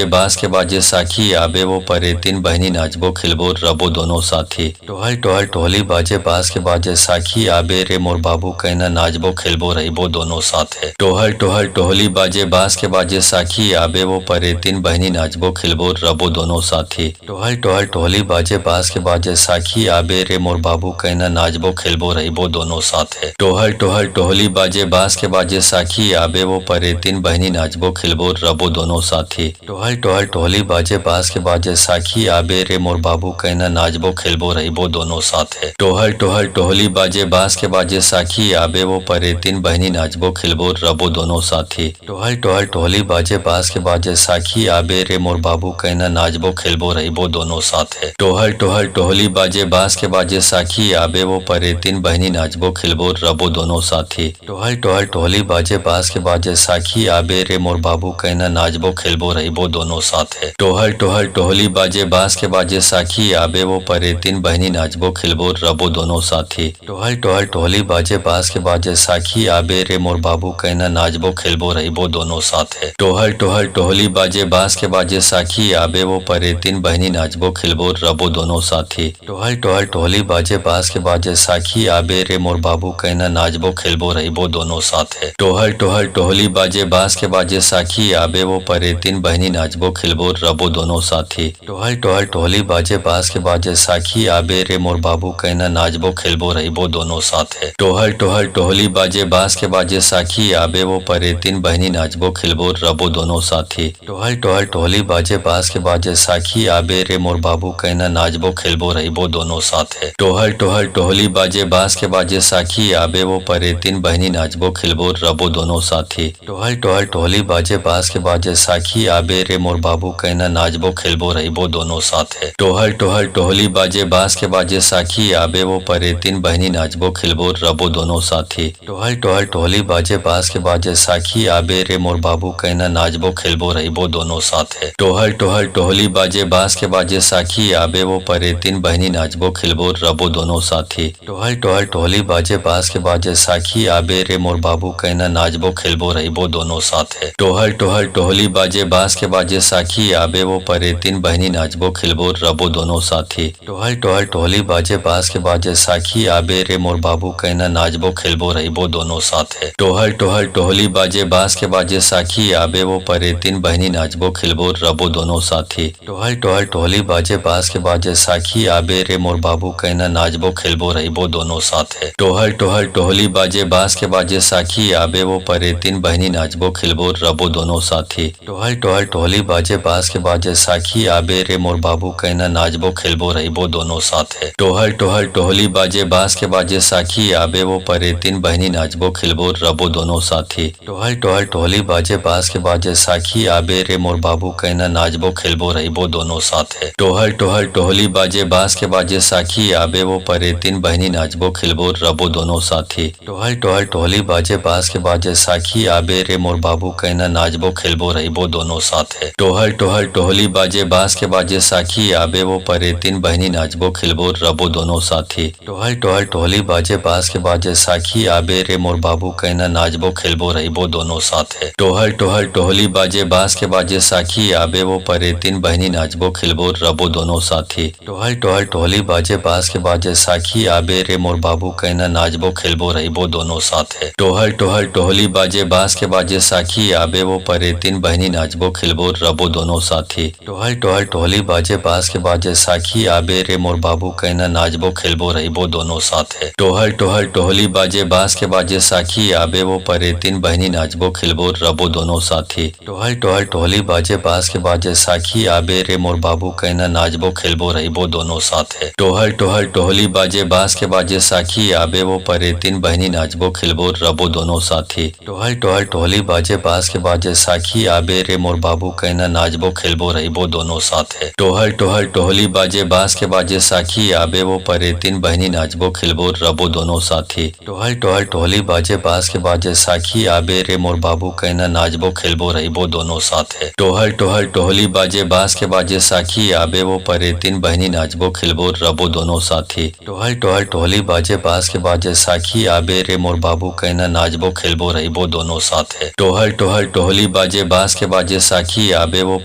बांस के बाजे साखी आबे वो परे तीन बहनी नाचबो खेलबो रबो दोनों साथी। टोहल टोहल टोहली बाजे बांस के बाजे साखी आबे रे मोर बाबू कहना नाचबो खेलबो रहीबो दोनों साथे। टोहल टोहल टोहली बाजे बांस के बाजे साखी आबे वो परे तीन बहनी नाचबो खेलबो रबो दोनों साथी। टोहल टोहल टोहली बाजे बांस के बाजे साखी आबे रे मोर बाबू कहना नाचबो खेलबो रहीबो दोनों साथे। टोहल टोहल टोहली बाजे बांस के बाजे साखी आबे वो परे तीन बहनी नाचबो खेलबो रबो दोनों साथी। टोहल टोहल टोहली बाजे बांस के बाजे साखी आबे रे मोर बाबू कहना नाचबो खेलबो रहीबो दोनों साथे। टोहल टोहल टोहली बाजे बांस के बाजे साखी आबे वो परे तीन बहनी नाचबो खेलबो रबो दोनों साथी। टोहल टोहल टोहली बाजे बांस के बाजे साखी आबे रे मोर बाबू कहना नाचबो खेलबो रहीबो दोनों साथे। टोहल टोहल टोहली बाजे बांस के बाजे साखी आबे वो परे तीन बहनी नाचबो खेलबो रबो दोनों साथी। टोहल टोहल टोहली बाजे बांस के बाजे साखी आबे रे मोर बाबू कहना नाचबो खेलबो रहीबो दोनों साथे। टोहल टोहल टोहली बाजे बांस के बाजे साखी आबे वो परे तीन बहनी नाचबो खेलबो रबो दोनों साथी। टोहल टोहल टोहली बाजे बांस के बाजे साखी आबे रे मोर बाबू कहना नाचबो खेलबो रहीबो दोनों साथे। टोहल टोहल टोहली बाजे बांस के बाजे साखी आबे वो परे तीन बहनी नाचबो खेलबो रबो दोनों साथी। टोहल टोहल टोहली बाजे बांस के बाजे साखी आबे रे मोर बाबू कहना नाचबो खेलबो रहीबो दोनों साथे। टोहल टोहल टोहली बाजे बांस के बाजे साखी आबे वो परे तीन बहनी नाचबो खेलबो रबो दोनों साथी। टोहल टोहल टोहली बाजे बांस के बाजे साखी आबे रे मोर बाबू कहना नाचबो खेलबो रहीबो दोनों साथे। टोहल टोहल टोहली बाजे बांस के बाजे साखी आबे वो परे तीन बहनी नाचबो खेलबो रबो दोनों साथी। टोहल टोहल टोहली बाजे बांस के बाजे साखी आबे रे मोर बाबू कहना नाचबो खेलबो रहीबो दोनों साथे। टोहल टोहल टोहली बाजे बांस के बाजे साखी आबे वो परे तीन बहनी नाचबो खेलबो रबो दोनों साथी। टोहल टोहल टोहली बाजे बांस के बाजे साखी आबे रे मोर बाबू कहना नाचबो खेलबो रहीबो दोनों साथे। टोहल टोहल टोहली बाजे बांस के बाजे साखी आबे वो परे तीन बहनी नाचबो खेलबो रबो दोनों साथी। टोहल टोहल टोहली बाजे बांस के बाजे साखी आबे रे मोर बाबू कहना नाचबो खेलबो रहीबो दोनों साथे। टोहल टोहल टोहली बाजे बांस के बाजे साखी आबे वो परे तीन बहनी नाचबो खेलबो रबो दोनों साथी। टोहल टोहल टोहली बाजे बांस के बाजे साखी आबे रे मोर बाबू कहना नाचबो खेलबो रहीबो दोनों साथे। टोहल टोहल टोहली बाजे बांस के बाजे साखी आबे वो परे तीन बहनी नाचबो खेलबो रबो दोनों साथी। टोहल टोहल टोहली बाजे बांस के बाजे साखी आबे रे मोर बाबू कहना नाचबो खेलबो रहीबो दोनों साथे। टोहल टोहल टोहली बाजे बांस के बाजे साखी आबे वो परे तीन बहनी नाचबो खेलबो रबो दोनों साथी। टोहल टोहल टोहली बाजे बांस के बाजे साखी आबे रे मोर बाबू कहना नाचबो खेलबो रहीबो दोनों साथे। टोहल टोहल टोहली बाजे बांस के बाजे साखी आबे वो परे तीन बहनी नाचबो खेलबो रबो दोनों साथी। टोहल टोहल टोहली बाजे बांस के बाजे साखी आबे रे मोर बाबू कहना नाचबो खेलबो रहीबो दोनों साथे। टोहल टोहल टोहली बाजे बांस के बाजे साखी आबे वो परे तीन बहनी नाचबो खेलबो रबो दोनों साथी। टोहल टोहल टोहली बाजे बांस के बाजे साखी आबे रे मोर बाबू कहना नाचबो खेलबो रहीबो दोनों साथे। टोहल टोहल टोहली बाजे बांस के बाजे साखी आबे वो परे तीन बहनी नाचबो खेलबो रबो दोनों साथी। टोहल टोहल टोहली बाजे बांस के बाजे साखी आबे रे मोर बाबू कहना नाचबो खेलबो रहीबो दोनों साथे। टोहल टोहल टोहली बाजे बांस के बाजे साखी आबे वो परे तीन बहनी नाचबो खेलबो रबो दोनों साथी। टोहल टोहल टोहली बाजे बांस के बाजे साखी आबे रे मोर बाबू कहना नाचबो खेलबो रहीबो दोनों साथे। टोहल टोहल टोहली बाजे बांस के बाजे साखी आबे वो परे तीन बहनी नाचबो खेलबो रबो दोनों साथी। टोहल टोहल टोहली बाजे बांस के बाजे साखी आबे रे मोर बाबू कहना नाचबो खेलबो रहीबो दोनों साथे। टोहल टोहल टोहली बाजे बांस के बाजे साखी आबे वो परे तीन बहनी नाचबो खेलबो रबो दोनों साथी। टोहल टोहल टोहली बाजे बांस के बाजे साखी आबे रे मोर बाबू कहना नाचबो खेलबो रहीबो दोनों साथे। टोहल टोहल टोहली बाजे बांस के बाजे साखी आबे वो परे तीन बहनी नाचबो खेलबो रबो दोनों साथी। टोहल टोहल टोहली बाजे बांस के बाजे साखी आबे रे मोर बाबू कहना नाचबो खेलबो रहीबो दोनों साथे। टोहल टोहल टोहली बाजे बांस के बाजे साखी आबे वो परे तीन बहनी नाचबो खेलबो रबो दोनों साथी। टोहल टोहल टोहली बाजे बांस के बाजे साखी आबे रे मोर बाबू कहना नाचबो खेलबो रहीबो दोनों साथे। टोहल टोहल टोहली बाजे बांस के बाजे साखी आबे वो परे तीन बहनी नाचबो खेलबो रबो दोनों साथी। टोहल टोहल टोहली बाजे बांस के बाजे साखी आबे रे मोर बाबू कहना नाचबो खेलबो रहीबो दोनों साथे। टोहल टोहल टोहली बाजे बांस के बाजे साखी आबे वो परे तीन बहनी नाचबो खेलबो रबो दोनों साथी। टोहल टोहल टोहली बाजे बांस के बाजे साखी आबे रे मोर बाबू कहना नाचबो खेलबो रहीबो दोनों साथे। टोहल टोहल टोहली बाजे बांस के बाजे साखी आबे वो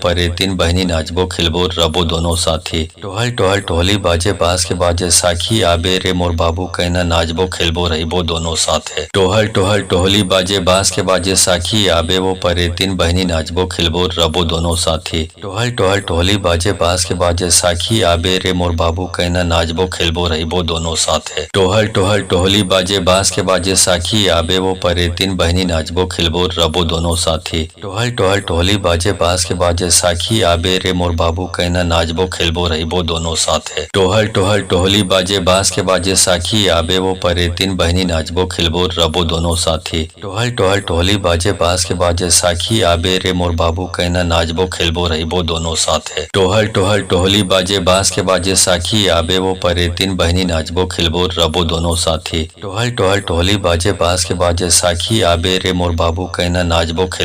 परे तीन बहनी नाचबो खेलबो रबो दोनों साथी। टोहल टोहल टोहली बाजे बांस के बाजे साखी आबे रे मोर बाबू कहना नाचबो खेलबो रहीबो दोनों साथे। टोहल टोहल टोहली बाजे बांस के बाजे साखी आबे वो परे तीन बहनी नाचबो खेलबो रबो दोनों साथी। टोहल टोहल टोहली बाजे बांस के बाजे साखी आबे रे मोर बाबू कहना नाचबो खेलबो रहीबो दोनों साथे। टोहल टोहल टोहली बाजे बांस के बाजे साखी आबे वो परे तीन बहनी नाचबो खेलबो रबो दोनों साथी। टोहल टोहल टोहली बाजे बांस के बाजे साखी आबे रे मोर बाबू कहना नाचबो खेलबो रहीबो दोनों साथे। टोहल टोहल टोहली बाजे बांस के बाजे साखी आबे वो परे तीन बहनी नाचबो खेलबो रबो दोनों साथी। टोहल टोहल टोहली बाजे बांस के बाजे साखी आबे रे मोर बाबू कहना नाचबो खेलबो रहीबो दोनों साथे। टोहल टोहल टोहली बाजे बांस के बाजे साखी आबे वो परे तीन बहनी नाचबो खेलबो रबो दोनों साथी। टोहल टोहल टोहली बाजे बांस के बाजे साखी आबे रे मोर बाबू कहना नाचबो खेलबो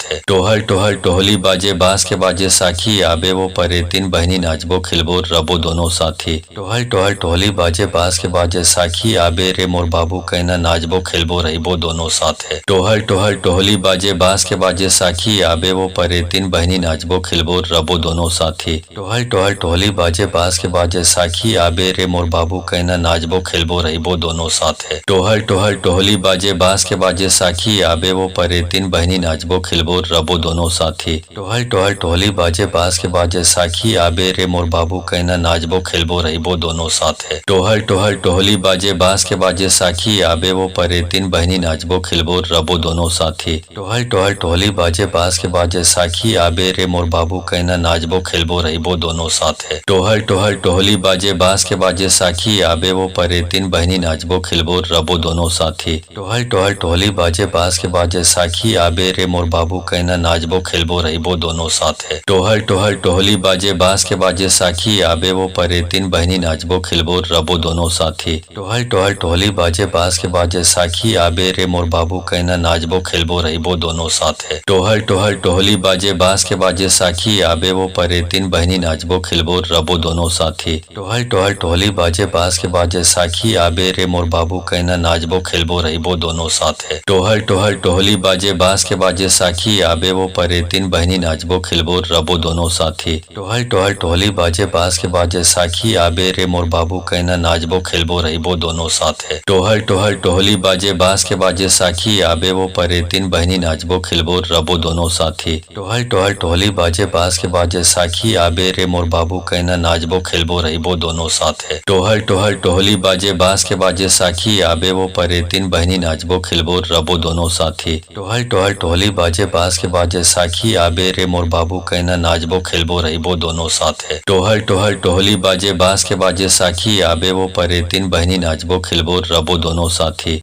साथे। टोहल टोहल टोहली बाजे बांस के बाजे साखी आबे वो परे तीन बहनी नाचबो खिलबो रबो दोनों साथी। टोहल टोहल टोहली बाजे बांस के बाजे साखी आबे रे मोर बाबू कहना नाचबो खिलबो रहिबो दोनों साथे। टोहल टोहल टोहली बाजे बांस के बाजे साखी आबे वो परे तीन बहनी नाचबो खिलबो रबो दोनों साथी। टोहल टोहल टोहली बाजे बांस के बाजे साखी आबे रे मोर बाबू कहना नाचबो खिलबो रहिबो दोनों साथे। टोहल टोहल टोहली बाजे बांस के बाजे साखी आबे वो परे तीन बहनी नाचबो खिलबो रबो दोनों साथी। टोहल टोहल टोहली बाजे बांस के बाजे साखी आबे रे मोर बाबू कहना नाचबो खिलबो रहिबो दोनों साथे। साथे। टोहल टोहल टोहली बाजे बांस के बाजे साखी आबे वो परे तीन बहनी नाचबो खिलबो रबो दोनों साथी। टोहल टोहल टोहली बाजे बांस के बाजे साखी आबे रे मोर बाबू कहना नाचबो खिलबो रहिबो दोनों साथे। टोहल टोहल टोहली बाजे बांस के बाजे साखी आबे वो परे तीन बहनी नाचबो खिलबो रबो दोनों साथी। टोहल टोहल टोहली बाजे बांस के बाजे साखी आबे रे मोर बाबू कहना नाचबो खिलबो रहिबो दोनों साथे। टोहल टोहल टोहली बाजे बांस के बाजे साखी आबे वो परे तीन बहनी नाचबो खिलबो रबो दोनों साथी। टोहल टोहल टोहली बाजे बांस के बाजे साखी आबे रे मोर बाबू कहना नाचबो खिलबो रहिबो दोनों साथे। टोहल टोहल टोहली बाजे बांस के बाजे साखी आबे वो परे तीन बहनी नाचबो खिलबो रबो दोनों साथी। टोहल टोहल टोहली बाजे बांस के बाजे साखी आबे रे मोर बाबू कहना नाचबो खिलबो रहिबो दोनों साथे। टोहल टोहल टोहली बाजे बांस के बाजे साखी आबे वो परे तीन बहनी नाचबो खिलबो रबो दोनों साथी। टोहल टोहल टोहली बाजे बांस के बाजे साखी आबे रे मोर बाबू कहना नाचबो खिलबो रहिबो दोनों साथे। टोहल टोहल टोहली बाजे बांस के बाजे साखी आबे वो परे तीन बहनी नाचबो खिलबो रबो दोनों साथी। टोहल टोहल टोहली बाजे बांस के बाजे साखी आबे रे मोर बाबू कहना नाचबो खिलबो रहिबो दोनों साथे। टोहल टोहल टोहली बाजे बांस के बाजे साखी आबे वो परे तीन बहनी नाचबो खिलबो रबो दोनों साथी। टोहल टोहल टोहली बाजे बांस के बाजे साखी आबे रे मोर बाबू कहना नाचबो खिलबो रहिबो दोनों साथे। टोहल टोहल टोहली बाजे बांस के बाजे साखी आबे वो परे तीन बहनी नाचबो खिलबो रबो दोनों साथी।